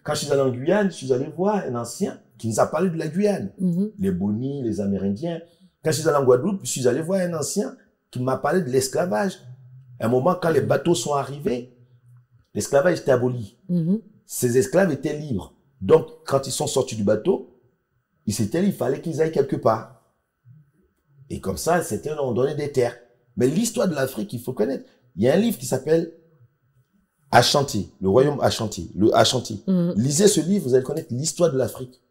Quand je suis allé en Guyane, je suis allé voir un ancien qui nous a parlé de la Guyane. Les Bonis, les Amérindiens. Quand je suis allé en Guadeloupe, je suis allé voir un ancien qui m'a parlé de l'esclavage. À un moment, quand les bateaux sont arrivés, l'esclavage était aboli. Ces esclaves étaient libres. Donc, quand ils sont sortis du bateau, il fallait qu'ils aillent quelque part. Et comme ça, on donnait des terres. Mais l'histoire de l'Afrique, il faut connaître. Il y a un livre qui s'appelle Ashanti, le royaume Ashanti, le Ashanti. Lisez ce livre, vous allez connaître l'histoire de l'Afrique.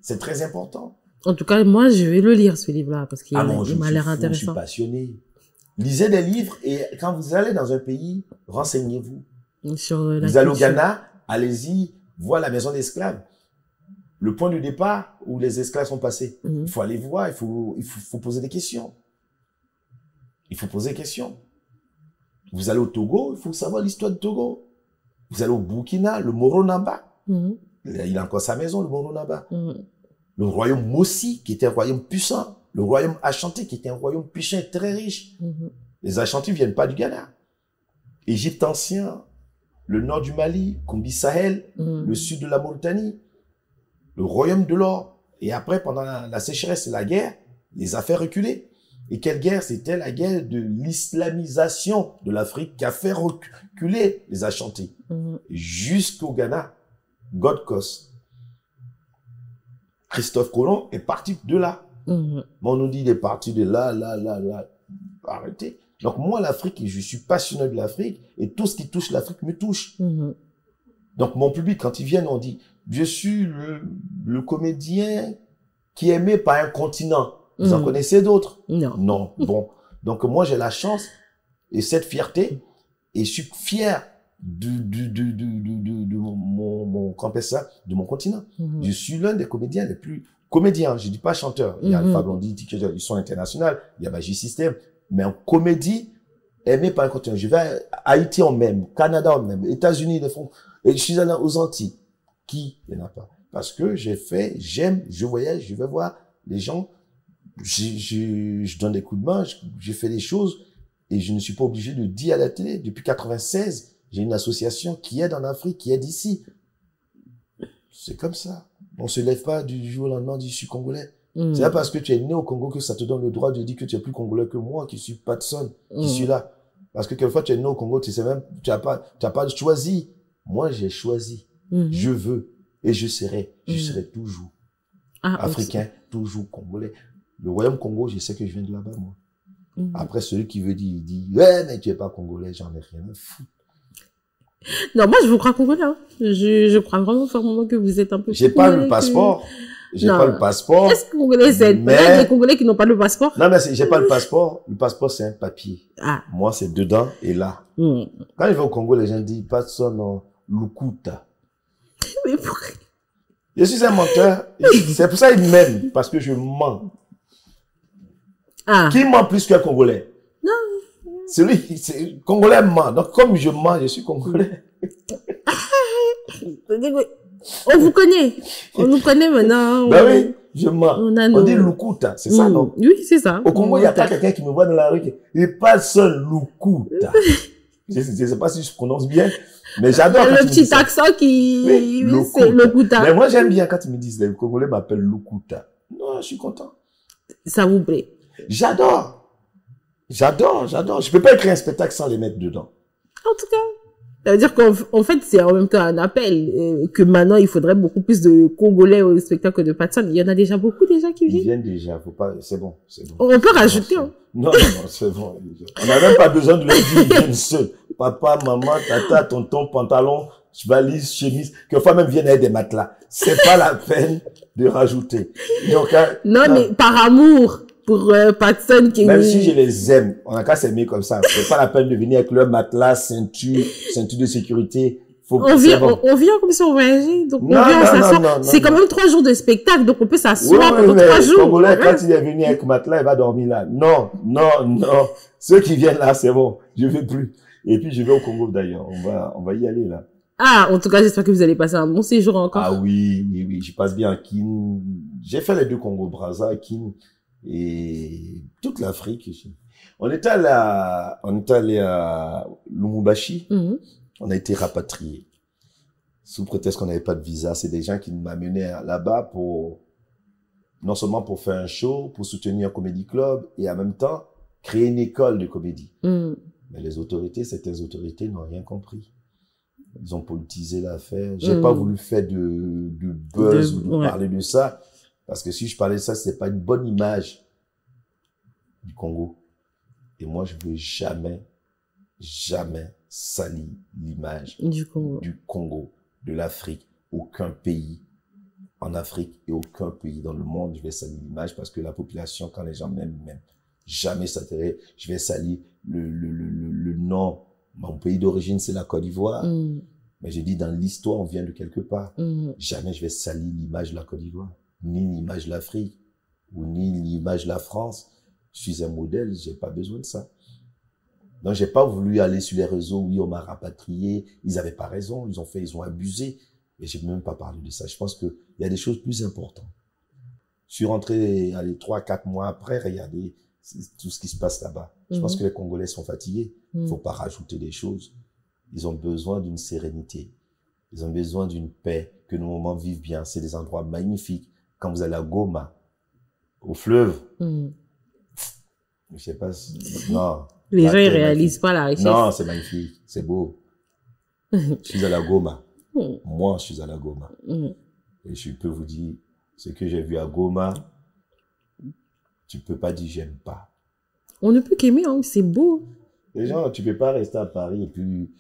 C'est très important. En tout cas, moi, je vais le lire, ce livre-là, parce qu'il m'a l'air intéressant. Je suis passionné. Lisez des livres et quand vous allez dans un pays, renseignez-vous. Vous allez au Ghana, allez-y, voir la maison d'esclaves. Le point de départ où les esclaves sont passés. Il faut aller voir, il faut poser des questions. Il faut poser des questions. Vous allez au Togo, il faut savoir l'histoire du Togo. Vous allez au Burkina, le Moronamba. Il a encore sa maison, le Moronamba. Le royaume Mossi, qui était un royaume puissant. Le royaume Ashanti, qui était un royaume puissant et très riche. Les Ashanti ne viennent pas du Ghana. Égypte ancien, le nord du Mali, Kombi Sahel, le sud de la Mauritanie, le royaume de l'or. Et après, pendant la sécheresse et la guerre, les a fait reculer. Et quelle guerre? C'était la guerre de l'islamisation de l'Afrique qui a fait reculer les Ashanti. Jusqu'au Ghana, Gold Coast. Christophe Colomb est parti de là. Mais on nous dit il est parti de là. Arrêtez. Donc moi, l'Afrique, je suis passionné de l'Afrique et tout ce qui touche l'Afrique me touche. Donc mon public, quand ils viennent, on dit, je suis le comédien qui est aimé par un continent. Vous en connaissez d'autres? Non. Non. Bon. Donc moi, j'ai la chance et cette fierté Et je suis fier de mon continent. Je suis l'un des comédiens les plus... Comédiens, je dis pas chanteur. Il y a Alpha Blondy, ils sont internationaux. Il y a Magic System. Mais en comédie, aimé par un continent. Je vais à Haïti, on m'aime. Canada, on m'aime. États-Unis, ils font... Et je suis allé aux Antilles. Qui? Il n'y en a pas. Parce que j'aime, je voyage, je vais voir les gens. Je donne des coups de main, je fais des choses. Et je ne suis pas obligé de dire à la télé. Depuis 96, j'ai une association qui aide en Afrique, qui aide ici. C'est comme ça. On se lève pas du jour au lendemain, on dit je suis congolais. C'est pas parce que tu es né au Congo que ça te donne le droit de dire que tu es plus congolais que moi, qui suis Patson, qui suis là. Parce que quelquefois tu es né au Congo, tu sais même, tu as pas choisi. Moi, j'ai choisi. Je veux. Et je serai toujours africain, toujours congolais. Le royaume Congo, je sais que je viens de là-bas, moi. Après, celui qui veut dire, il dit, ouais, mais tu es pas congolais, j'en ai rien à foutre. Non, moi, je vous crois congolais, hein. Je crois vraiment fermement que vous êtes un peu J'ai pas le passeport. J'ai pas le passeport. Est-ce que congolais, c'est des congolais qui n'ont pas le passeport? Non, mais j'ai pas le passeport. Le passeport, c'est un papier. Moi, c'est dedans et là. Quand je vais au Congo, les gens disent, pas de son nom, Lukuta. Mais pourquoi? Je suis un menteur. C'est pour ça qu'ils m'aiment, parce que je mens. Qui ment plus qu'un Congolais? Non. Congolais ment. Donc, comme je mens, je suis Congolais. On vous connaît. On nous connaît maintenant. Ben oui, je mens. On dit Lukuta, c'est ça, non? Oui, c'est ça. Au Congo, il n'y a pas quelqu'un qui me voit dans la rue. Il n'est pas seul Lukuta. Je ne sais pas si je prononce bien, mais j'adore. Le petit accent qui... Oui, c'est Lukuta. Mais moi, j'aime bien quand ils me disent, les Congolais m'appellent Lukuta. Non, je suis content. Ça vous plaît? J'adore. Je peux pas écrire un spectacle sans les mettre dedans. En tout cas, ça veut dire qu'en fait, c'est en même temps un appel, que maintenant, il faudrait beaucoup plus de Congolais au spectacle que de personnes. Il y en a déjà beaucoup déjà qui viennent. Ils viennent déjà, faut pas, c'est bon. On peut rajouter, hein. Non, c'est bon. On n'a même pas besoin de leur dire, ils viennent seuls. Papa, maman, tata, tonton, pantalon, valise, chemise, quelquefois même viennent avec des matelas. C'est pas la peine de rajouter. Donc, non, mais par amour pour personne qui... Même si je les aime, on n'a qu'à s'aimer comme ça. C'est pas la peine de venir avec leur matelas, ceinture de sécurité. On vient comme si on voyageait, donc on vient, on s'assoit. C'est quand même 3 jours de spectacle, donc on peut s'asseoir pendant 3 jours. Le Congolais, quand il est venu avec matelas, il va dormir là. Non. Ceux qui viennent là, c'est bon. Je veux plus. Et puis, je vais au Congo d'ailleurs. On va y aller là. En tout cas, j'espère que vous allez passer un bon séjour encore. Ah oui. Je passe bien à Kin. J'ai fait les 2 Congo-Brazza, Kin et toute l'Afrique. On est allé à Lumumbashi. On a été rapatriés. Sous prétexte qu'on n'avait pas de visa. C'est des gens qui m'amenaient là-bas non seulement pour faire un show, pour soutenir un comédie club et en même temps, créer une école de comédie. Mais les autorités, certaines autorités n'ont rien compris. Ils ont politisé l'affaire. J'ai pas voulu faire de buzz ou de parler de ça. Parce que si je parlais de ça, c'est pas une bonne image du Congo. Et moi, je veux jamais salir l'image du Congo, de l'Afrique. Aucun pays en Afrique et aucun pays dans le monde, je vais salir l'image parce que la population, quand les gens m'aiment, jamais s'intéresse. Je vais salir le nom. Mon pays d'origine, c'est la Côte d'Ivoire. Mais je dis, dans l'histoire, on vient de quelque part. Jamais je vais salir l'image de la Côte d'Ivoire, ni l'image de l'Afrique, ou ni l'image de la France. Je suis un modèle, j'ai pas besoin de ça. Donc, j'ai pas voulu aller sur les réseaux, oui, on m'a rapatrié. Ils avaient pas raison, ils ont abusé. Mais j'ai même pas parlé de ça. Je pense qu'il y a des choses plus importantes. Je suis rentré, 3-4 mois après, regardez tout ce qui se passe là-bas. Je pense que les Congolais sont fatigués. Faut pas rajouter des choses. Ils ont besoin d'une sérénité. Ils ont besoin d'une paix, que nos moments vivent bien. C'est des endroits magnifiques. Quand vous allez à Goma, au fleuve, je sais pas si, non. Les gens, ils réalisent pas la richesse. Non, c'est magnifique. C'est beau. Je suis à la Goma. Moi, je suis à la Goma. Et je peux vous dire, ce que j'ai vu à Goma, tu peux pas dire j'aime pas. On ne peut qu'aimer, hein, c'est beau. Les gens, tu peux pas rester à Paris et puis,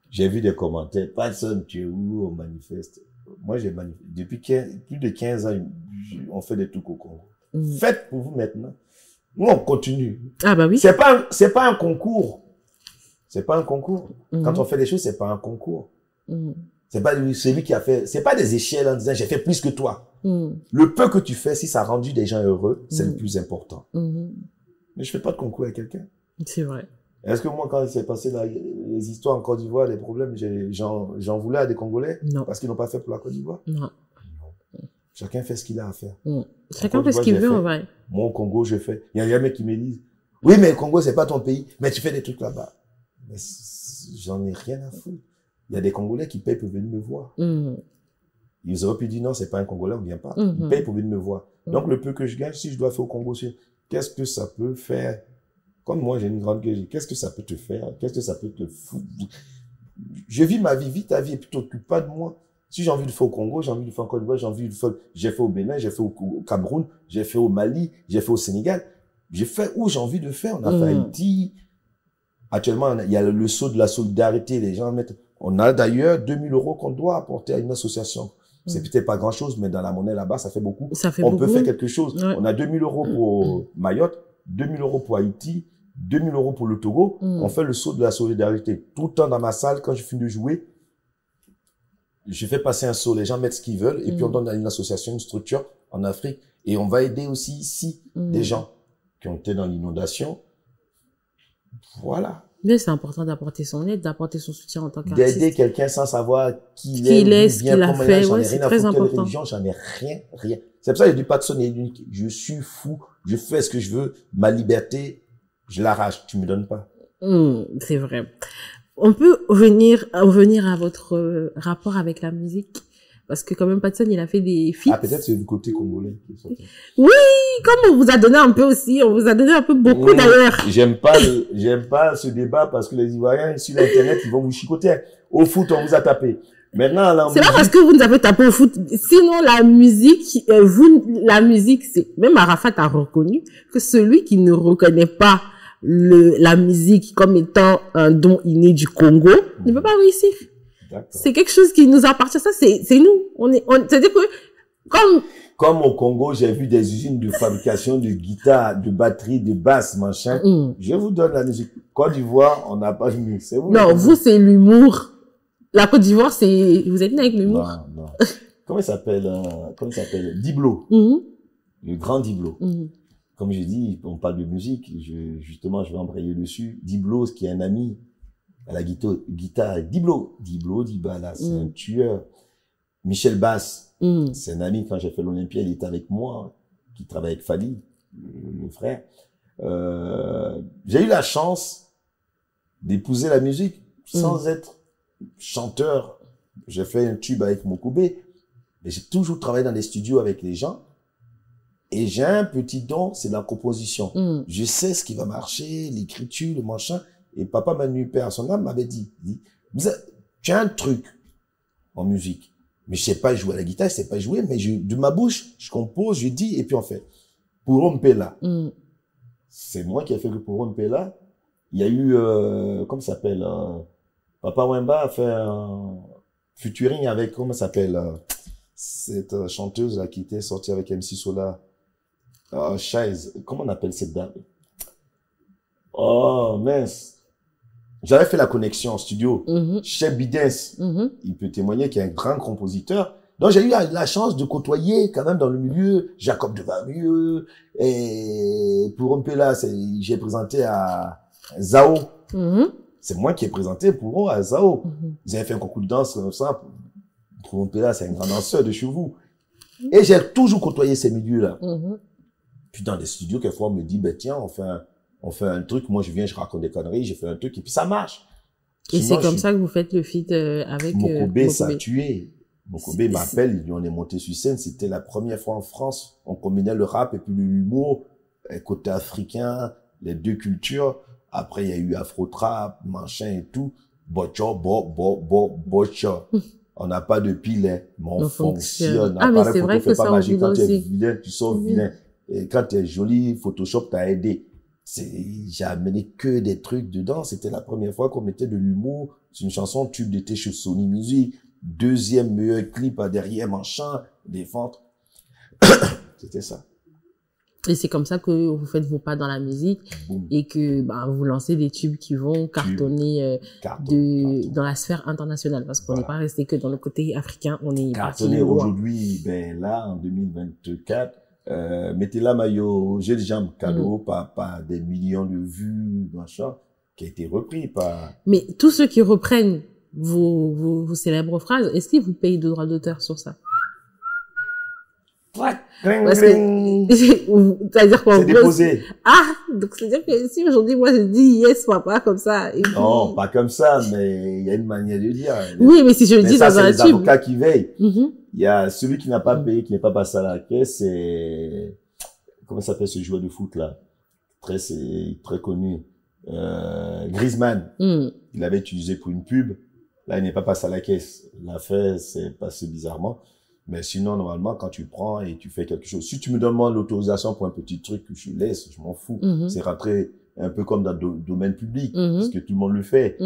j'ai vu des commentaires, personne, tu es où, on manifeste. Moi, j'ai manifesté. Depuis plus de 15 ans, on fait des trucs au Congo. Faites pour vous maintenant. Nous, on continue. Ah bah oui. C'est pas un concours. C'est pas un concours. Quand on fait des choses, c'est pas un concours. C'est pas celui qui a fait, c'est pas des échelles en disant j'ai fait plus que toi. Le peu que tu fais, si ça a rendu des gens heureux, c'est le plus important. Mais je fais pas de concours avec quelqu'un. C'est vrai. Est-ce que moi, quand il s'est passé les histoires en Côte d'Ivoire, les problèmes, j'en voulais à des Congolais? Non. Parce qu'ils n'ont pas fait pour la Côte d'Ivoire? Non. Chacun fait ce qu'il a à faire. Chacun fait ce qu'il veut, en vrai. Moi, au Congo, je fais. Il y a un mec qui me dit, oui, mais le Congo, c'est pas ton pays, mais tu fais des trucs là-bas. Mais j'en ai rien à foutre. Il y a des Congolais qui payent pour venir me voir. Ils auraient pu dire non, c'est pas un Congolais, on vient pas. Ils payent pour venir me voir. Donc, le peu que je gagne, si je dois faire au Congo, qu'est-ce que ça peut faire? Comme moi, j'ai une grande gueule, qu'est-ce que ça peut te faire? Qu'est-ce que ça peut te foutre? Je vis ma vie, vis ta vie, et puis t'occupe pas de moi. Si j'ai envie de faire au Congo, j'ai envie de faire en Côte d'Ivoire, j'ai fait au Bénin, j'ai fait au Cameroun, j'ai fait au Mali, j'ai fait au Sénégal. J'ai fait où j'ai envie de faire. On a fait Haïti. Actuellement, il y a le saut de la solidarité. Les gens mettent, on a d'ailleurs 2000 € qu'on doit apporter à une association. C'est peut-être pas grand chose, mais dans la monnaie là-bas, ça fait beaucoup. On peut faire quelque chose. Ouais. On a 2000 € pour Mayotte, 2000 € pour Haïti, 2000 € pour le Togo. On fait le saut de la solidarité. Tout le temps dans ma salle, quand je finis de jouer, je fais passer un saut. Les gens mettent ce qu'ils veulent et puis on donne à une association, une structure en Afrique. Et on va aider aussi ici des gens qui ont été dans l'inondation. Voilà. Mais c'est important d'apporter son aide, d'apporter son soutien en tant qu'artiste. D'aider quelqu'un sans savoir qui il est, ce qu'il a fait. Ouais, c'est très important. J'en ai rien. C'est pour ça que je dis personne n'est unique. Je suis fou. Je fais ce que je veux. Ma liberté, je l'arrache. Tu me donnes pas. C'est vrai. On peut revenir à votre rapport avec la musique. Parce que quand même, Patson, il a fait des feats. Ah, peut-être c'est du côté congolais. Oui, comme on vous a donné un peu aussi, on vous a donné un peu beaucoup d'ailleurs. J'aime pas ce débat parce que les Ivoiriens, sur l'internet, ils vont vous chicoter. Au foot, on vous a tapé. Maintenant, c'est pas parce que vous nous avez tapé au foot. Sinon, la musique, c'est, même Arafat a reconnu que celui qui ne reconnaît pas la musique comme étant un don inné du Congo ne peut pas réussir. C'est quelque chose qui nous appartient. Ça, c'est nous. C'est-à-dire que, comme au Congo, j'ai vu des usines de fabrication de guitares, de batteries, de basses, machin. Je vous donne la musique. Côte d'Ivoire, on n'a pas vu. C'est vous. Non, vous, c'est l'humour. La Côte d'Ivoire, c'est, vous êtes né avec l'humour. Non. Comment il s'appelle? Diblo. Le grand Diblo. Comme je dis, on parle de musique. Justement, je vais embrayer dessus. Diblo, qui est un ami à la guitare. Diblo Dibala, c'est un tueur. Michel Bass, c'est un ami, quand j'ai fait l'Olympia, il était avec moi, qui travaille avec Fali, le frère. J'ai eu la chance d'épouser la musique sans être chanteur. J'ai fait un tube avec Mokoubé, mais j'ai toujours travaillé dans des studios avec les gens. Et j'ai un petit don, c'est la composition. Je sais ce qui va marcher, l'écriture, le machin. Et papa Manu Père, son âme m'avait dit, tu as un truc en musique. Mais je sais pas jouer à la guitare, je sais pas jouer, mais de ma bouche, je compose, je dis, et puis on fait. Pour Rompela. C'est moi qui ai fait le Pour Rompela. Il y a eu, comment ça s'appelle, Papa Wemba a fait un featuring avec, comment ça s'appelle, cette chanteuse là qui était sortie avec MC Solar. Chaise, comment on appelle cette dame? Oh, mince. J'avais fait la connexion en studio. Chef Bidens, il peut témoigner qu'il est un grand compositeur. Donc, j'ai eu la chance de côtoyer quand même dans le milieu Jacob de Varieux. Et pour un peu là, j'ai présenté à Zao. C'est moi qui ai présenté pour eux à Zao. Ils avaient fait un concours de danse comme ça. Pour un peu là, c'est un grand danseur de chez vous. Et j'ai toujours côtoyé ces milieux-là. Puis dans des studios, quelquefois, on me dit, ben tiens, on fait un truc, moi je viens, je raconte des conneries, j'ai fait un truc, et puis ça marche. Et c'est comme ça que vous faites le feat avec Mokoubé, ça a tué. Mokoubé m'appelle, on est monté sur scène, c'était la première fois en France, on combinait le rap et puis l'humour, côté africain, les deux cultures. Après, il y a eu Afro-Trap, machin et tout. Bocho. On n'a pas de pile, mais on fonctionne. Ah, mais c'est vrai que ça, magique. Quand tu es vilain, tu sors vilain. Et quand tu es joli, Photoshop t'a aidé. J'ai amené que des trucs dedans. C'était la première fois qu'on mettait de l'humour. C'est une chanson tube d'été chez Sony Music. Deuxième meilleur clip à derrière, machin, des fentes. C'était ça. Et c'est comme ça que vous faites vos pas dans la musique. Boum. Et que vous lancez des tubes qui vont cartonner dans la sphère internationale. Parce qu'on n'est pas resté que dans le côté africain, on est cartonné aujourd'hui, là, en 2024, mettez la maillot, j'ai des jambes cadeau, par des millions de vues, machin, qui a été repris par... Mais tous ceux qui reprennent vos célèbres phrases, est-ce qu'ils vous payent de droits d'auteur sur ça? Parce que, c'est-à-dire qu'on... C'est déposé. Ah, donc c'est-à-dire que si aujourd'hui, moi, je dis yes, papa, comme ça... Et puis... Non, pas comme ça, mais il y a une manière de dire. Oui, mais si je le dis dans un tube... c'est les avocats qui veillent. Il y a celui qui n'a pas payé, qui n'est pas passé à la caisse, c'est... Comment s'appelle ce joueur de foot, là? Très connu. Griezmann. Il avait utilisé pour une pub. Là, il n'est pas passé à la caisse. L'affaire s'est passée bizarrement. Mais sinon, normalement, quand tu prends et tu fais quelque chose, si tu me demandes l'autorisation pour un petit truc que je laisse, je m'en fous. C'est rentré un peu comme dans le domaine public, parce que tout le monde le fait.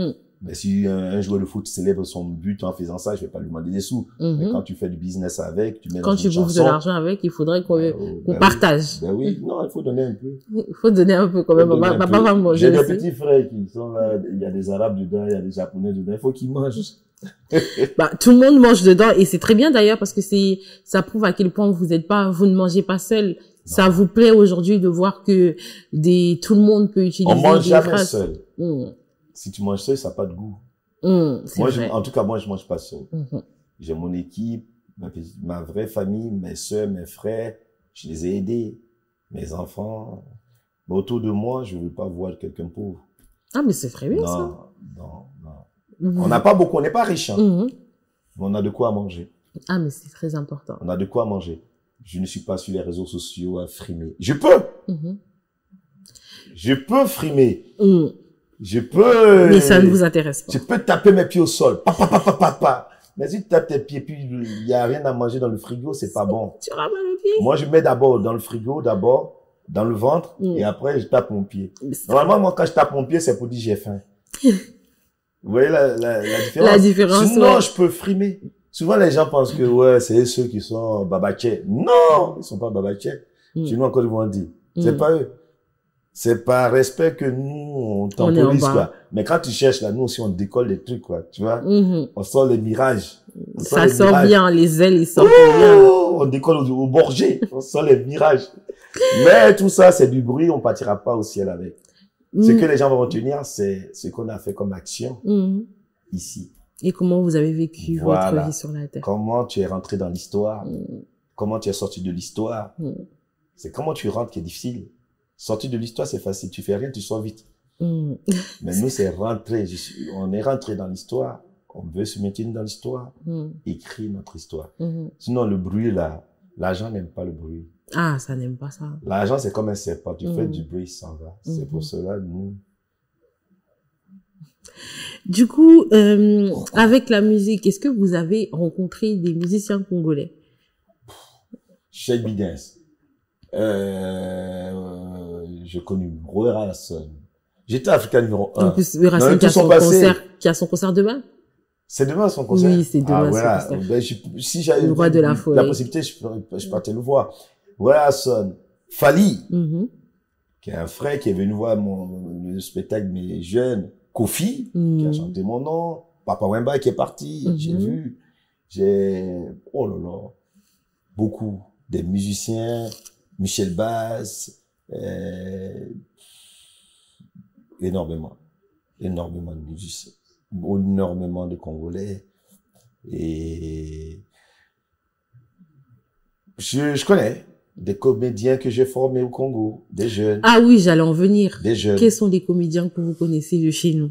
Mais si un joueur de foot célèbre son but en faisant ça, je vais pas lui demander des sous. Mais quand tu fais du business avec, tu mets dans une chanson. Quand tu bouffes de l'argent avec, il faudrait qu'on partage. Ben oui, non, il faut donner un peu. Il faut donner un peu quand même. Papa va manger. J'ai des petits frères qui sont là, il y a des Arabes dedans, il y a des Japonais dedans, il faut qu'ils mangent. Tout le monde mange dedans et c'est très bien d'ailleurs parce que ça prouve à quel point vous ne mangez pas seul. Non. Ça vous plaît aujourd'hui de voir que tout le monde peut utiliser des phrases. On mange jamais seul. Si tu manges seul, ça n'a pas de goût. En tout cas, moi, je mange pas seul. J'ai mon équipe, ma vraie famille, mes soeurs, mes frères, je les ai aidés, mes enfants. Mais autour de moi, je veux pas voir quelqu'un pauvre. Ah, mais c'est très bien ça. Non. On n'a pas beaucoup, on n'est pas riche, mais on a de quoi manger. Ah, mais c'est très important. On a de quoi manger. Je ne suis pas sur les réseaux sociaux à frimer. Je peux. Je peux frimer. Je peux... Mais ça ne vous intéresse pas. Je peux taper mes pieds au sol. Mais si tu tapes tes pieds, puis il n'y a rien à manger dans le frigo, c'est pas bon. Tu rames le pied. Moi, je mets d'abord dans le frigo, dans le ventre, et après, je tape mon pied. Normalement, moi, quand je tape mon pied, c'est pour dire j'ai faim. Vous voyez la différence? La différence, sinon, je peux frimer. Souvent, les gens pensent que, c'est ceux qui sont babachais. Non! Ils sont pas babachais. Chez nous, encore, ils vont dire. C'est pas eux. C'est par respect que nous, on temporise, quoi. Mais quand tu cherches, là, nous aussi, on décolle des trucs, quoi. Tu vois? On sort les mirages. Ça sort bien, les ailes, ils sortent bien. On décolle au Borgé. On sort les mirages. Mais tout ça, c'est du bruit, on partira pas au ciel avec. Ce que les gens vont retenir, c'est ce qu'on a fait comme action ici. Et comment vous avez vécu votre vie sur la terre. Comment tu es rentré dans l'histoire. Comment tu es sorti de l'histoire. C'est comment tu rentres qui est difficile. Sortir de l'histoire, c'est facile. Tu fais rien, tu sors vite. Mais nous, c'est rentrer. On est rentré dans l'histoire. On veut se maintenir dans l'histoire. Écrire notre histoire. Sinon, le bruit, là, l'argent n'aime pas le bruit. Ah, ça n'aime pas ça. L'argent, c'est comme un serpent. Tu fais du bruit, ça va. C'est pour cela, nous... Du coup, avec la musique, est-ce que vous avez rencontré des musiciens congolais? Cheikh Bidens. J'ai connu Roy Rasson. J'étais Africain numéro 1. En plus, Rasson qui a son concert demain? C'est demain son concert? Oui, c'est demain son concert. Ben, si j'avais la possibilité, je partais le voir. Roy Rasson. Fali, qui est un frère qui est venu voir le spectacle mes jeunes. Kofi, qui a chanté mon nom. Papa Wemba qui est parti. Oh là là. Beaucoup. Des musiciens. Michel Baz. Énormément de musiciens. Énormément de Congolais. Et je connais des comédiens que j'ai formés au Congo, des jeunes. Ah oui, j'allais en venir. Des jeunes. Quels sont les comédiens que vous connaissez de chez nous?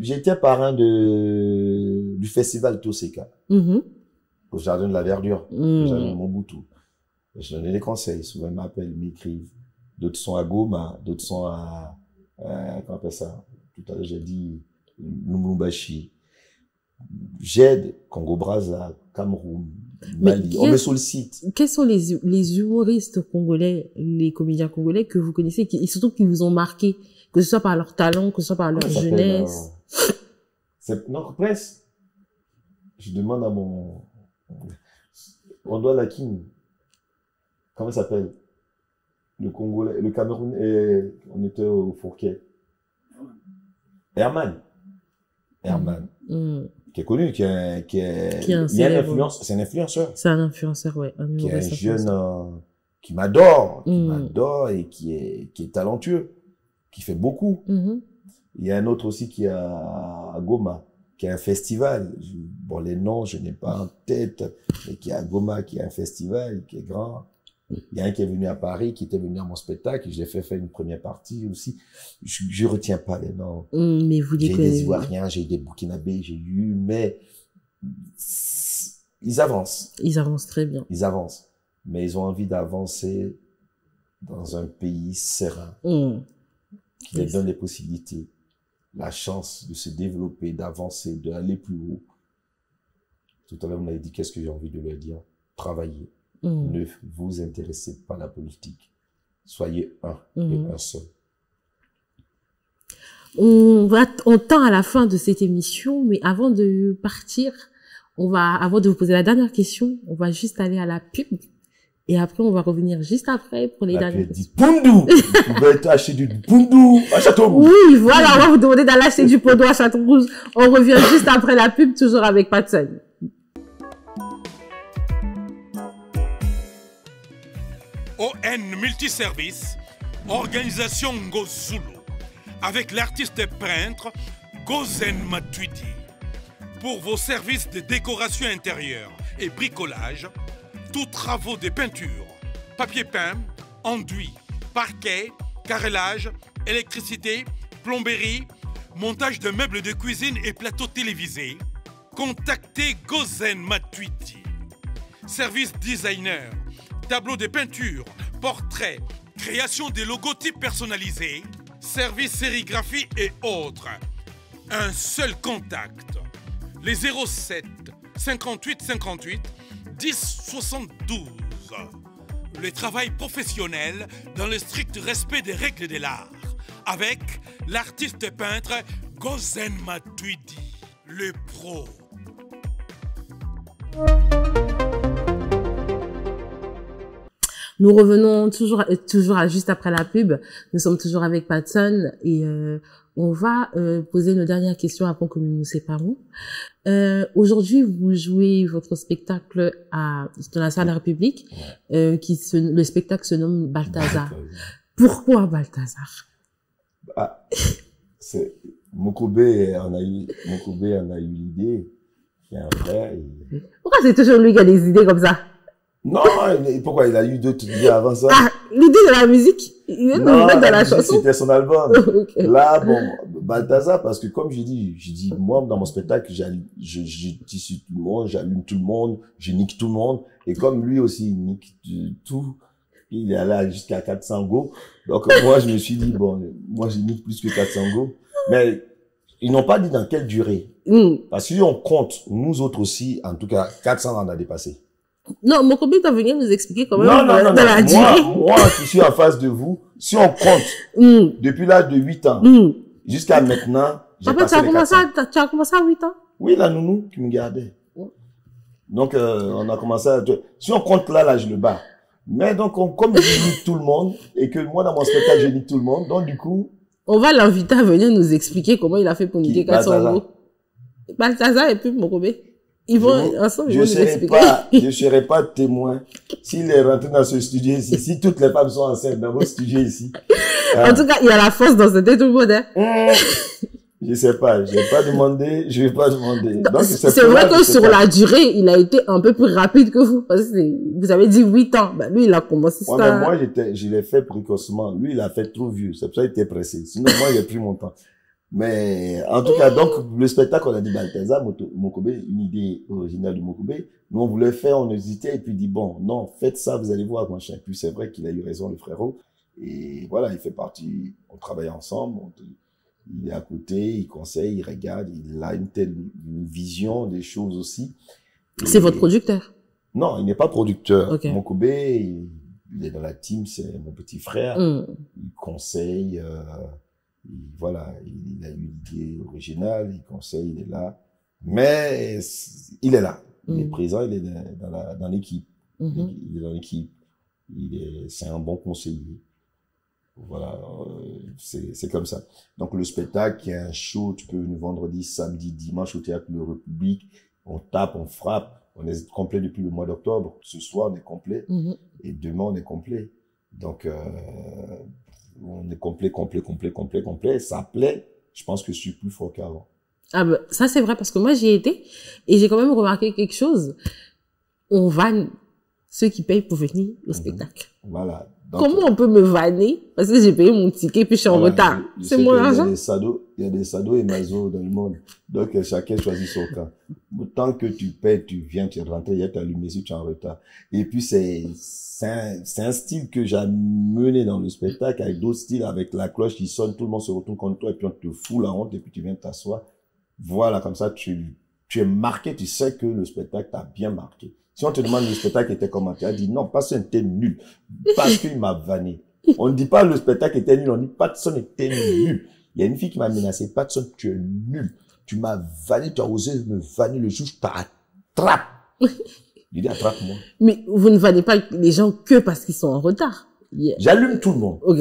J'étais parrain du festival Toseka. Au Jardin de la Verdure. Au Jardin de Mobutu. Je donnais des conseils. Souvent, ils m'appellent, ils m'écrivent. D'autres sont à Goma, d'autres sont à, comment on appelle ça? Tout à l'heure, j'ai dit Lumumbashi. J'aide Congo-Brazza, Cameroun, Mali. On me sollicite. Quels sont les humoristes congolais, les comédiens congolais que vous connaissez et surtout qui vous ont marqué, que ce soit par leur talent, que ce soit par leur jeunesse? C'est notre presse. Je demande à on doit la king. Comment il s'appelle? Le Congolais, le Cameroun, on était au Fourquet. Herman. Qui est connu, qui est un influenceur. C'est un influenceur. C'est un influenceur, ouais. Qui est un jeune qui m'adore, et qui est talentueux, qui fait beaucoup. Il y a un autre aussi qui est à Goma, qui a un festival. Bon, les noms, je n'ai pas en tête, mais qui est à Goma, qui a un festival, qui est grand. Il y a un qui est venu à Paris, qui était venu à mon spectacle, je l'ai fait faire une première partie aussi. Je retiens pas les noms. Mais vous dites j'ai des Ivoiriens, j'ai des Burkinabés, j'ai eu, mais ils avancent. Ils avancent très bien. Ils avancent. Mais ils ont envie d'avancer dans un pays serein, qui leur donne des possibilités, la chance de se développer, d'avancer, d'aller plus haut. Tout à l'heure, on m'avait dit, qu'est-ce que j'ai envie de leur dire? Travaillez. Ne vous intéressez pas à la politique. Soyez un et un seul. On tend à la fin de cette émission, mais avant de partir, avant de vous poser la dernière question, on va juste aller à la pub. Et après, on va revenir juste après pour les dernières questions. Pundou! Vous pouvez acheter du Pundou à Châteaurouge. Oui, voilà, on va vous demander d'aller acheter du Pundou à Châteaurouge. On revient juste après la pub, toujours avec Patson. ON Multiservice, organisation Ngozulu, avec l'artiste peintre Gozen Matuidi. Pour vos services de décoration intérieure et bricolage, tous travaux de peinture, papier peint, enduit, parquet, carrelage, électricité, plomberie, montage de meubles de cuisine et plateaux télévisés, contactez Gozen Matuidi. Service designer, tableau de peinture, portrait, création des logotypes personnalisés, service sérigraphie et autres. Un seul contact. Les 07 58 58 10 72. Le travail professionnel dans le strict respect des règles de l'art. Avec l'artiste peintre Gozen Matuidi, le pro. Nous revenons toujours juste après la pub. Nous sommes toujours avec Patson et on va poser nos dernières questions avant que nous nous séparons. Aujourd'hui, vous jouez votre spectacle dans la salle de la République, le spectacle se nomme Balthazar. Pourquoi Balthazar? Mokobé en a eu l'idée. Il y a un frère. Pourquoi c'est toujours lui qui a des idées comme ça? Non, pourquoi il a eu d'autres idées avant ça? Ah, l'idée de la musique, il est dans la chanson. C'était son album. Okay. Là, bon, Balthazar, parce que comme j'ai dit, moi, dans mon spectacle, je tisse tout le monde, j'allume tout le monde, je nique tout le monde. Et comme lui aussi, il nique tout, il est allé jusqu'à 400 go. Donc, moi, je me suis dit, bon, moi, je nique plus que 400 go. Mais, ils n'ont pas dit dans quelle durée. Parce que si on compte, nous autres aussi, en tout cas, 400 on a dépassé. Non, mon copain t'a venu nous expliquer comment non, la durée. Moi, qui suis en face de vous, si on compte, depuis l'âge de 8 ans, jusqu'à maintenant, j'ai passé les 400. Tu as commencé à 8 ans? Oui, la nounou qui me gardait. Donc, on a commencé à... Si on compte là, je le bats. Mais donc, comme je nique tout le monde, et que moi, dans mon spectacle, je nique tout le monde, donc du coup... On va l'inviter à venir nous expliquer comment il a fait pour niquer 400 euros. Balthazar et puis Mokobé. Ils vont ensemble, ils vont nous expliquer. Je serai pas témoin s'il est rentré dans ce studio ici, si toutes les femmes sont enceintes dans votre studio ici. En tout cas, il y a la force dans ce tête tout le monde, hein. Je sais pas, je vais pas demander. Donc, c'est vrai que sur la durée, il a été un peu plus rapide que vous, parce que vous avez dit 8 ans. Ben, lui, il a commencé ça. Mais moi, je l'ai fait précocement. Lui, il a fait trop vieux. C'est pour ça qu'il était pressé. Sinon, moi, j'ai pris mon temps. Mais, en tout cas, donc, le spectacle, on a dit Balthazar, Mokobé, une idée originale de Mokobé. Nous, on voulait faire, on hésitait, et puis dit, bon, non, faites ça, vous allez voir, machin. Puis c'est vrai qu'il a eu raison, le frérot. Et voilà, il fait partie, on travaille ensemble, il est à côté, il conseille, il regarde, il a une vision des choses aussi. C'est votre producteur? Non, il n'est pas producteur. Okay. Mokobé, il est dans la team, c'est mon petit frère. Il conseille, voilà, il a eu l'idée originale, il conseille, il est là. Mais il est là. Il est présent, il est dans l'équipe. Il est dans l'équipe. C'est un bon conseiller. Voilà, c'est comme ça. Donc, le spectacle, il y a un show, tu peux venir vendredi, samedi, dimanche au Théâtre de la République. On tape, on frappe. On est complet depuis le mois d'octobre. Ce soir, on est complet. Et demain, on est complet. Donc, on est complet. Ça plaît. Je pense que je suis plus fort qu'avant. Ah ben, ça, c'est vrai, parce que moi, j'y ai été. Et j'ai quand même remarqué quelque chose. On vanne ceux qui payent pour venir au spectacle. Voilà. Donc, comment on peut me vanner parce que j'ai payé mon ticket puis je suis en retard? C'est mon argent. Il y a des Sado et Mazo dans le monde. Donc, chacun choisit son camp. Tant que tu payes, tu viens, tu rentres, il y a ta lumière si tu es en retard. Et puis, c'est un style que j'ai amené dans le spectacle avec d'autres styles, avec la cloche qui sonne, tout le monde se retourne contre toi et puis on te fout la honte et puis tu viens t'asseoir. Voilà, comme ça, tu es marqué, tu sais que le spectacle t'a bien marqué. Si on te demande le spectacle était comment, tu as dit non, Patson était nul, parce qu'il m'a vanné. On ne dit pas le spectacle était nul, on dit Patson était nul. Il y a une fille qui m'a menacé, Patson, tu es nul. Tu m'as vanné, tu as osé me vanner, le juge t'attrape. Il dit attrape-moi. Mais vous ne vannez pas les gens que parce qu'ils sont en retard. J'allume tout le monde. Ok.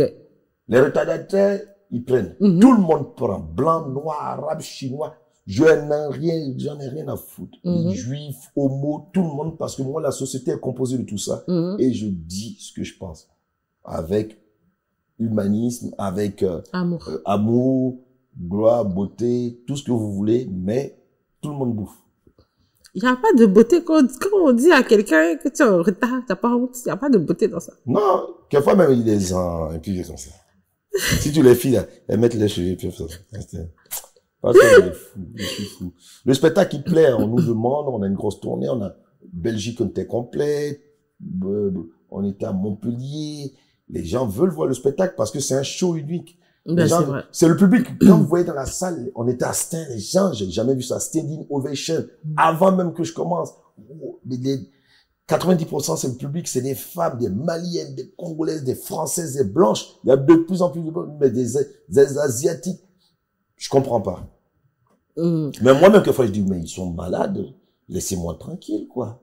Les retardataires, ils prennent. Tout le monde prend. Blanc, noir, arabe, chinois. J'en ai rien à foutre. Juifs, homo, tout le monde, parce que moi, la société est composée de tout ça. Et je dis ce que je pense. Avec humanisme, avec amour, gloire, beauté, tout ce que vous voulez, mais tout le monde bouffe. Il n'y a pas de beauté quand on dit à quelqu'un que tu es en retard, tu n'as pas honte. Il n'y a pas de beauté dans ça. Non, quelquefois même il est en, et puis comme ça. Si tu les filles, elles mettent les cheveux, puis ça. Parce que je suis fou. Le spectacle, il plaît, on nous demande, on a une grosse tournée, on a Belgique, on était complet, on était à Montpellier. Les gens veulent voir le spectacle parce que c'est un show unique. C'est le public. Quand vous voyez dans la salle, on était à Stein, les gens, j'ai jamais vu ça, standing ovation, avant même que je commence. 90% c'est le public, c'est des femmes, des Maliennes, des Congolaises, des Françaises, des Blanches. Il y a de plus en plus de mais des Asiatiques. Je comprends pas. Mais moi-même, quelquefois, je dis, mais ils sont malades. Laissez-moi tranquille, quoi.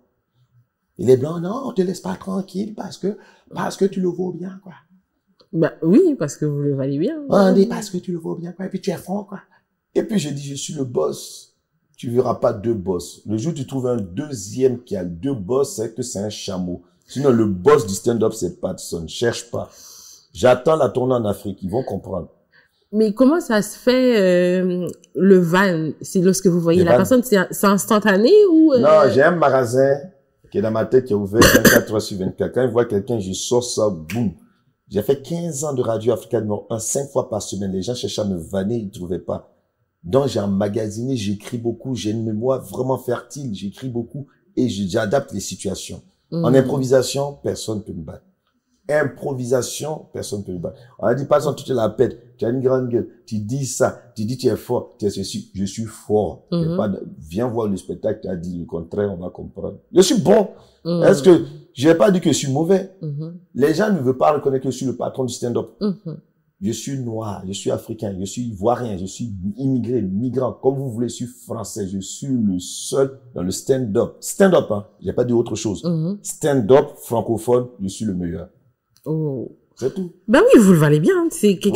Et les Blancs, non, on te laisse pas tranquille parce que tu le vaux bien, quoi. Bah oui, parce que vous le valez bien. On dit parce que tu le vaux bien, quoi. Et puis tu es franc, quoi. Et puis je dis, je suis le boss. Tu verras pas deux boss. Le jour où tu trouves un deuxième qui a deux boss, c'est que c'est un chameau. Sinon, le boss du stand-up, c'est Patson. Cherche pas. J'attends la tournée en Afrique. Ils vont comprendre. Mais comment ça se fait, le van? C'est lorsque vous voyez la personne, c'est instantané ou? Non, j'ai un magasin qui est dans ma tête qui est ouvert 24 heures sur 24. Quand je vois quelqu'un, je sors ça, boum. J'ai fait 15 ans de radio africaine, 5 fois par semaine. Les gens cherchaient à me vanner, ils ne trouvaient pas. Donc, j'ai emmagasiné, j'écris beaucoup, j'ai une mémoire vraiment fertile, j'écris beaucoup et j'adapte les situations. En improvisation, personne ne peut me battre. Improvisation, personne ne peut me battre. On a dit, par exemple, tu te la pètes, tu as une grande gueule, tu dis ça, tu dis tu es fort, tu es ceci, je suis fort. Viens voir le spectacle, tu as dit le contraire, on va comprendre. Je suis bon. Est-ce que, je n'ai pas dit que je suis mauvais. Les gens ne veulent pas reconnaître que je suis le patron du stand-up. Je suis noir, je suis africain, je suis ivoirien, je suis immigré, migrant, comme vous voulez, je suis français, je suis le seul dans le stand-up. Stand-up, hein, j'ai pas dit autre chose. Stand-up francophone, je suis le meilleur. Oh. C'est tout. Ben oui, vous le valez bien, c'est tout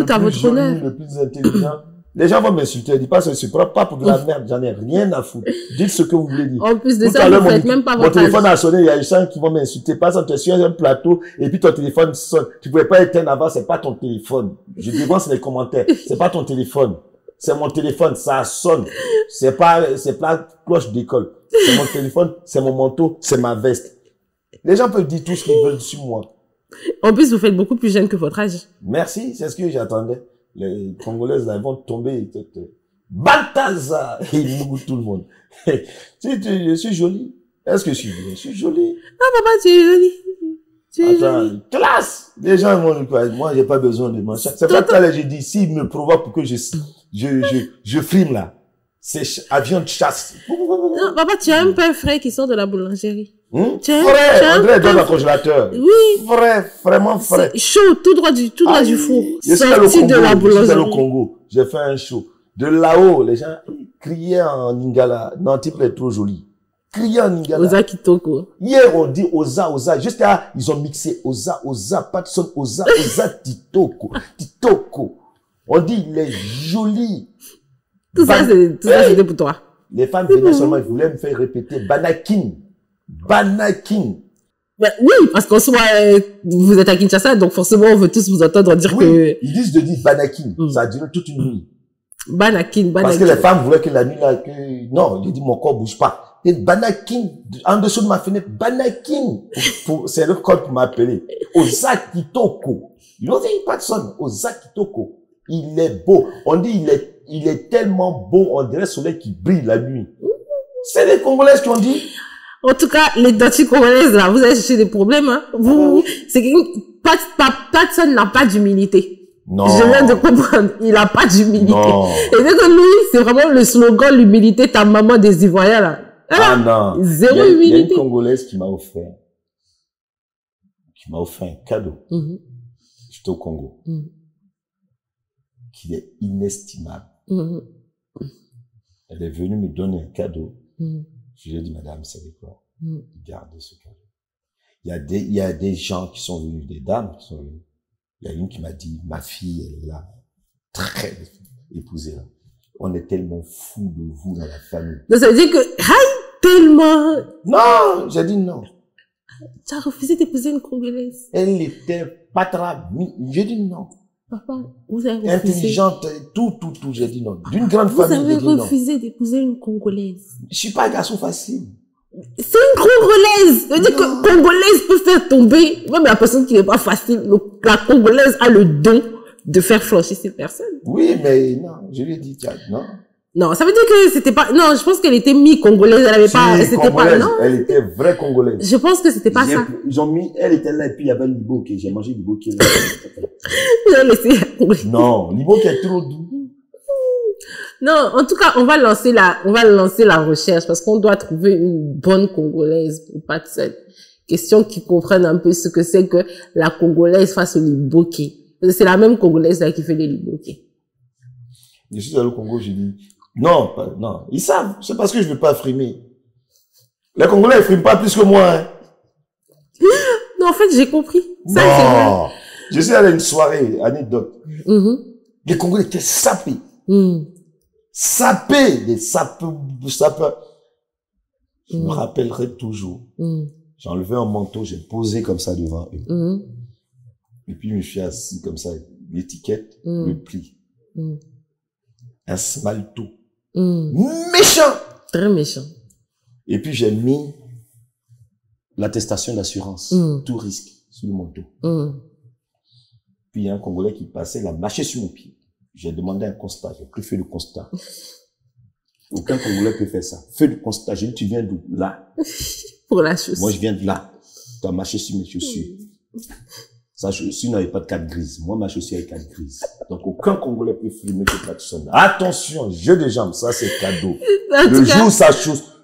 à votre honneur. Le plus intelligent. Les gens vont m'insulter, dis pas ça, c'est pas pour de la merde, j'en ai rien à foutre. Dites ce que vous voulez dire. En plus de ça, vous faites même pas votre âge. Mon téléphone a sonné, il y a des gens qui vont m'insulter. Pas ça, tu es sur un plateau, et puis ton téléphone sonne. Tu pouvais pas éteindre avant, c'est pas ton téléphone. Je dévance les commentaires. C'est pas ton téléphone. C'est mon téléphone, ça sonne. C'est pas cloche d'école. C'est mon téléphone, c'est mon manteau, c'est ma veste. Les gens peuvent dire tout ce qu'ils veulent sur moi. En plus, vous faites beaucoup plus jeune que votre âge. Merci, c'est ce que j'attendais. Les Congolaises, là, ils vont tomber. Balthazar! Ils mouillent tout le monde. Je suis jolie. Est-ce que je suis jolie? Ah, papa, tu es jolie. Attends, classe! Les gens vont dire quoi? Moi, j'ai pas besoin de manger. C'est pas ça, j'ai dit, s'ils me provoquent pour que je frime, là. C'est avion de chasse. Non, papa, tu as un pain frais qui sort de la boulangerie. Frais, André, dans le congélateur. Oui. Frais, vraiment frais. Chaud, tout droit du four. Je suis allé au Congo, je suis allé au Congo. J'ai fait un show. De là-haut, les gens criaient en Lingala. Non, type est trop joli. crié en lingala. Oza Kitoko. Hier, on dit Oza, Oza. Juste là, ils ont mixé Oza, Oza, Patson, Oza, Oza, Titoko. Titoko. On dit, il est joli. Tout ça, c'était pour toi. Les femmes venaient seulement, ils voulaient me faire répéter Banakin. Banakin. Ben, oui, parce qu'en soi, vous êtes à Kinshasa, donc forcément, on veut tous vous entendre dire que... Ils disent de dire Banakin. Ça a duré toute une nuit. Banakin. Parce que les femmes voulaient que la nuit, là, que... Non, j'ai dit, mon corps bouge pas. Et Banakin, en dessous de ma fenêtre, Banakin. C'est le code pour m'appeler. Oza Kitoko. Ils n'ont dit pas de son. Oza Kitoko. Il est beau. On dit, il est tellement beau, on dirait le soleil qui brille la nuit. C'est les Congolaises qui ont dit. En tout cas, les dentiers congolaises, là, vous avez cherché des problèmes, hein. Vous, c'est que Patson n'a pas d'humilité. Non. Je viens de comprendre. Il n'a pas d'humilité. Non. Et donc, lui, c'est vraiment le slogan, l'humilité, ta maman des Ivoiriens, là. Ah non. Zéro humilité. Il y a une Congolaise qui m'a offert un cadeau. J'étais au Congo. Qui est inestimable. Elle est venue me donner un cadeau. Je lui ai dit, madame, vous savez quoi? Gardez ce cadeau. Il y a des gens qui sont venus, des dames qui sont venues. Il y a une qui m'a dit, ma fille, elle est là, très épousée là. On est tellement fous de vous dans la famille. Donc ça veut dire que, tellement... Non, j'ai dit non. Tu as refusé d'épouser une Congolaise. Elle était patra. J'ai dit non. Papa, vous avez refusé. Intelligente, tout, j'ai dit non. D'une grande famille, j'ai dit non. Vous avez refusé d'épouser une Congolaise. Je suis pas un garçon facile. C'est une Congolaise. Ça veut dire que Congolaise peut faire tomber, même la personne qui n'est pas facile. Donc, la Congolaise a le don de faire flancher ces personnes. Oui, mais non, je lui ai dit, non. Non, ça veut dire que c'était pas, non, je pense qu'elle était mi-congolaise, elle avait pas, c'était pas, non. Elle était vraie Congolaise. Je pense que c'était pas ça. Ils ont mis, elle était là, et puis il y avait Libo qui, j'ai mangé Libo qui est là. J'ai laissé la Congolaise. Non, Libo qui est trop doux. Non, en tout cas, on va lancer la recherche parce qu'on doit trouver une bonne Congolaise pour pas de cette question qui comprenne un peu ce que c'est que la Congolaise face au Liboké. C'est la même Congolaise là qui fait les Liboké. Je suis allé au Congo, j'ai dit, non, ils savent, c'est parce que je veux pas frimer. Les Congolais, ils friment pas plus que moi, hein. Non, en fait, j'ai compris. Ça, non. Je suis allé à une soirée, anecdote. Les Congolais étaient sapés. Sapés, des sapeurs. Je me rappellerai toujours. J'ai enlevé un manteau, j'ai posé comme ça devant eux. Et puis, je me suis assis comme ça, l'étiquette, le pli. Un smalto. Méchant! Très méchant. Et puis, j'ai mis l'attestation d'assurance, tout risque, sur le manteau. Puis, il y a un Congolais qui passait, il a marché sur mon pied. J'ai demandé un constat, j'ai pris fait le constat. Aucun Congolais peut faire ça. Fais le constat. J'ai dit, tu viens d'où? Là. Pour la chaussure. Moi, je viens de là. Tu as marché sur mes chaussures. Sa chaussure n'avait pas de carte grise. Moi, ma chaussure avait carte grise. Donc, aucun Congolais peut filmer que personne. Attention, jeu de jambes, ça, c'est cadeau.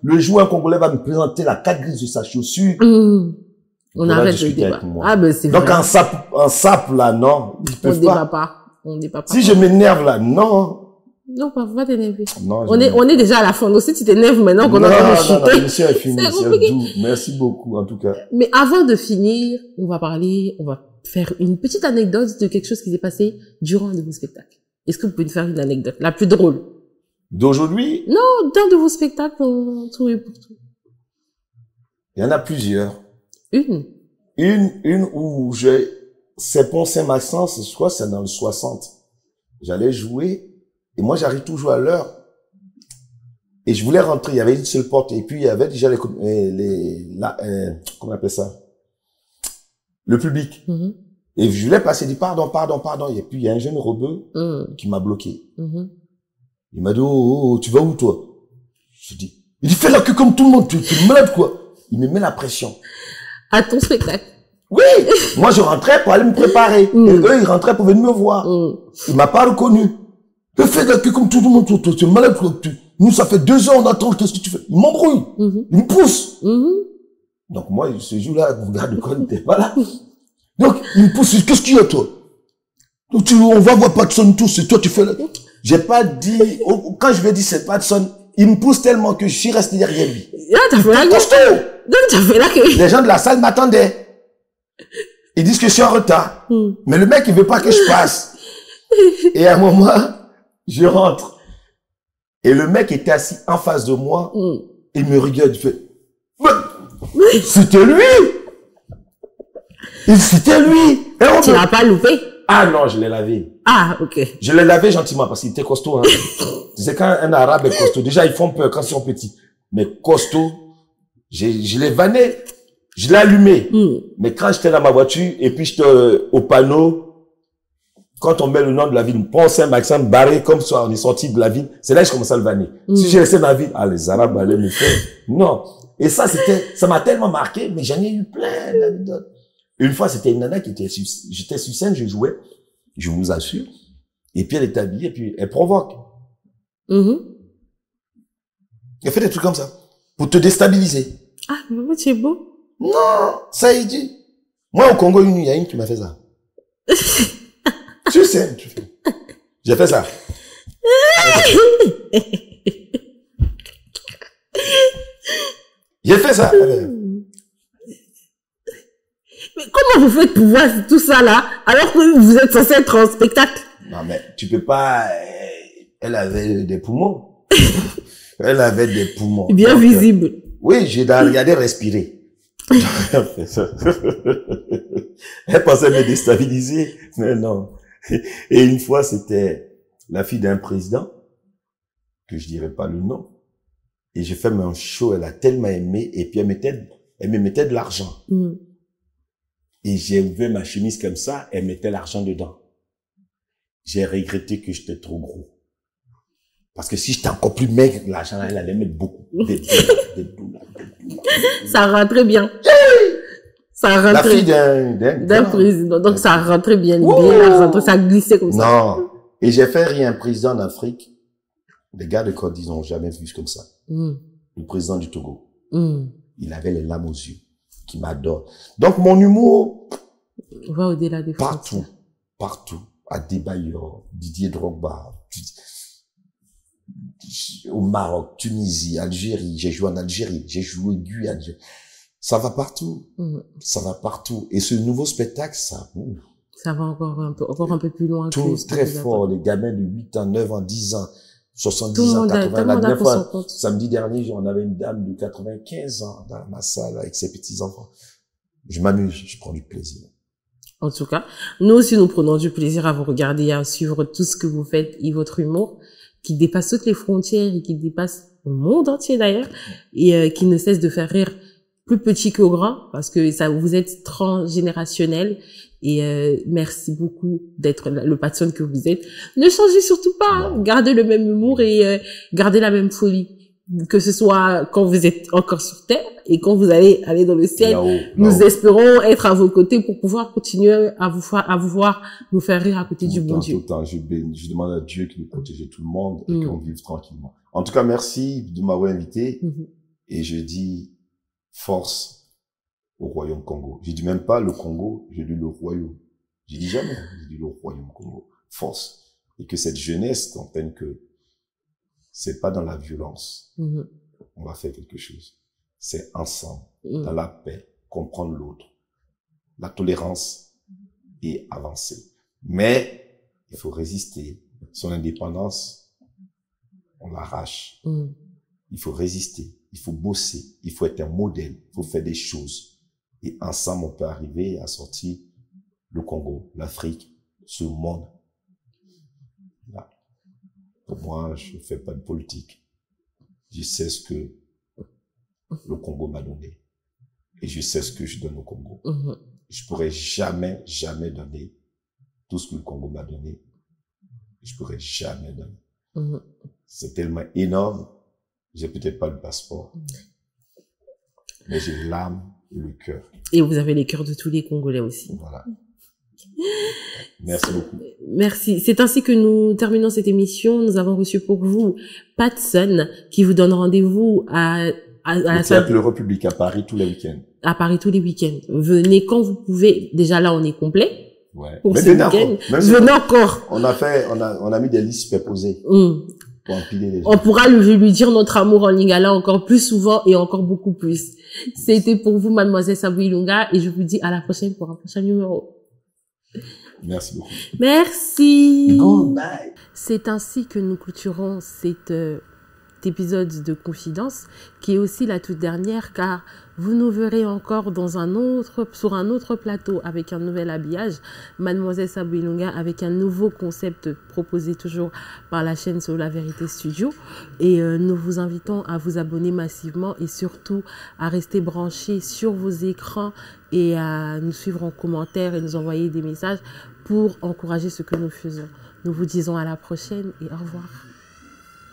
Le jour où un Congolais va me présenter la carte grise de sa chaussure, on arrête le débat. Ah, ben, c'est vrai. Donc, en sap, là, non. On débat pas. On débat pas. Si je m'énerve, là, non. Non, pas t'énerver. On est déjà à la fin. Donc, si tu t'énerves maintenant qu'on a entendu chuter. Non, l'émission est finie. Merci beaucoup, en tout cas. Mais avant de finir, on va faire une petite anecdote de quelque chose qui s'est passé durant un de vos spectacles. Est-ce que vous pouvez nous faire une anecdote, la plus drôle? D'aujourd'hui? Non, d'un de vos spectacles, tout et pour tout. Il y en a plusieurs. Une où c'est Pont Saint-Maxence, je crois que c'est dans le 60. J'allais jouer, et moi j'arrive toujours à l'heure. Et je voulais rentrer, il y avait une seule porte, et puis il y avait déjà comment on appelle ça? Le public. Et je voulais passer, dit pardon. Et puis il y a un jeune rebeu qui m'a bloqué. Il m'a dit, oh, tu vas où toi? Je dis, il dit, fais la queue comme tout le monde, tu es malade quoi? Il me met la pression. À ton spectacle? Oui! Moi je rentrais pour aller me préparer. Et eux ils rentraient pour venir me voir. Il m'a pas reconnu. Fais la queue comme tout le monde, tu es malade quoi? Nous ça fait 2 ans on attend, qu'est-ce que tu fais? Il m'embrouille. Il me pousse. Donc moi, ce jour-là, vous regardez quoi, il n'était pas là. Donc, il me pousse, qu'est-ce qu'il y a, toi? Donc, on va voir Patson, tout, c'est toi, tu fais là. J'ai pas dit, quand je vais dire c'est Patson, il me pousse tellement que je suis resté derrière lui. Là, t'as fait là costaud. Donc, t'as fait là que... Les gens de la salle m'attendaient. Ils disent que je suis en retard. Mais le mec, il veut pas que je passe. Et à un moment, je rentre. Et le mec était assis en face de moi. Il me regarde, il fait, c'était lui! C'était lui! Tu l'as pas loupé? Ah non, je l'ai lavé. Ah, ok. Je l'ai lavé gentiment parce qu'il était costaud. Hein. Tu sais, quand un arabe est costaud, déjà ils font peur quand ils sont petits. Mais costaud, je l'ai vanné. Je l'ai allumé. Mais quand j'étais dans ma voiture et puis j'étais au panneau, quand on met le nom de la ville, Pont Saint-Maxime, barré comme ça, on est sorti de la ville, c'est là que je commençais à le vanner. Si j'ai resté dans la ville, ah, les arabes allaient me faire. Non. Et ça, ça m'a tellement marqué, mais j'en ai eu plein d'anecdotes. Une fois, c'était une nana qui était j'étais sur scène, je jouais, je vous assure. Et puis elle est habillée, et puis elle provoque. Elle fait des trucs comme ça. Pour te déstabiliser. Ah, maman, tu es beau. Non, ça y dit. Moi, au Congo, il y a une qui m'a fait ça. Sur scène, tu fais. J'ai fait ça. J'ai fait ça. Mais comment vous faites pour voir tout ça là, alors que vous êtes censé être en spectacle? Non, mais tu peux pas... Elle avait des poumons. Elle avait des poumons. Bien donc, visible. Oui, j'ai regardé respirer. Elle pensait me déstabiliser. Mais non. Et une fois, c'était la fille d'un président, que je dirais pas le nom. Et j'ai fait mon show, elle a tellement aimé, et puis elle me mettait de l'argent. Et j'ai ouvert ma chemise comme ça, elle mettait l'argent dedans. J'ai regretté que j'étais trop gros. Parce que si j'étais encore plus maigre, l'argent, elle allait mettre beaucoup. Des dollars. Ça rentrait bien. Ça rentrait. La fille d'un président. Donc ça rentrait bien, bien, ça glissait comme ça. Non. Et j'ai fait rien, président d'Afrique. Les gars de Côte d'Ivoire n'ont jamais vu comme ça. Le président du Togo. Il avait les larmes aux yeux. Qui m'adore. Donc, mon humour... va au-delà des frontières. Partout. Adebayor, Didier Drogba, au Maroc, Tunisie, Algérie. J'ai joué en Algérie. J'ai joué Guyane. Ça va partout. Ça va partout. Et ce nouveau spectacle, ça... Ça va encore un peu plus loin. Tout très fort. Les gamins de 8 ans, 9 ans, 10 ans, 70 ans, 80 ans. La dernière fois, samedi dernier, on avait une dame de 95 ans dans ma salle avec ses petits-enfants. Je m'amuse, je prends du plaisir. En tout cas, nous aussi, nous prenons du plaisir à vous regarder, à suivre tout ce que vous faites et votre humour qui dépasse toutes les frontières et qui dépasse le monde entier d'ailleurs et qui ne cesse de faire rire plus petit que grand parce que ça, vous êtes transgénérationnel. Et merci beaucoup d'être le patron que vous êtes. Ne changez surtout pas, hein. Gardez le même humour et gardez la même folie. Que ce soit quand vous êtes encore sur Terre et quand vous allez aller dans le ciel. Nous espérons être à vos côtés pour pouvoir continuer à vous voir nous faire rire à côté du bon Dieu. Tout le temps, je demande à Dieu qu'il nous protège tout le monde et qu'on vive tranquillement. En tout cas, merci de m'avoir invité et je dis force au Royaume Congo. Je dis même pas le Congo, je dis le Royaume. Je dis jamais, je dis le Royaume Congo. Force. Et que cette jeunesse comprenne que c'est pas dans la violence. On va faire quelque chose. C'est ensemble, dans la paix, comprendre l'autre, la tolérance et avancer. Mais il faut résister. Son indépendance, on l'arrache. Il faut résister. Il faut bosser. Il faut être un modèle. Il faut faire des choses. Et ensemble, on peut arriver à sortir le Congo, l'Afrique, ce monde. Là. Pour moi, je ne fais pas de politique. Je sais ce que le Congo m'a donné. Et je sais ce que je donne au Congo. Je pourrais jamais donner tout ce que le Congo m'a donné. Je pourrais jamais donner. C'est tellement énorme. J'ai peut-être pas le passeport. Mais j'ai l'âme et le cœur. Et vous avez les cœurs de tous les Congolais aussi. Voilà. Merci beaucoup. Merci. C'est ainsi que nous terminons cette émission. Nous avons reçu pour vous Patson, qui vous donne rendez-vous à la Théâtre Le République à Paris tous les week-ends. À Paris tous les week-ends. Venez quand vous pouvez. Déjà là, on est complet. Ouais. Pour ce week-end. Venez encore. On a mis des listes superposées. pour empiler les gens. On pourra lui dire notre amour en lingala encore plus souvent et encore beaucoup plus. C'était pour vous, mademoiselle Sabou Ilunga, et je vous dis à la prochaine pour un prochain numéro. Merci beaucoup. Merci. Goodbye. C'est ainsi que nous clôturons cet épisode de Confidence, qui est aussi la toute dernière, car vous nous verrez encore sur un autre plateau avec un nouvel habillage, mademoiselle Sabou Ilunga avec un nouveau concept proposé toujours par la chaîne Sur la Vérité Studio. Et nous vous invitons à vous abonner massivement et surtout à rester branchés sur vos écrans et à nous suivre en commentaire et nous envoyer des messages pour encourager ce que nous faisons. Nous vous disons à la prochaine et au revoir.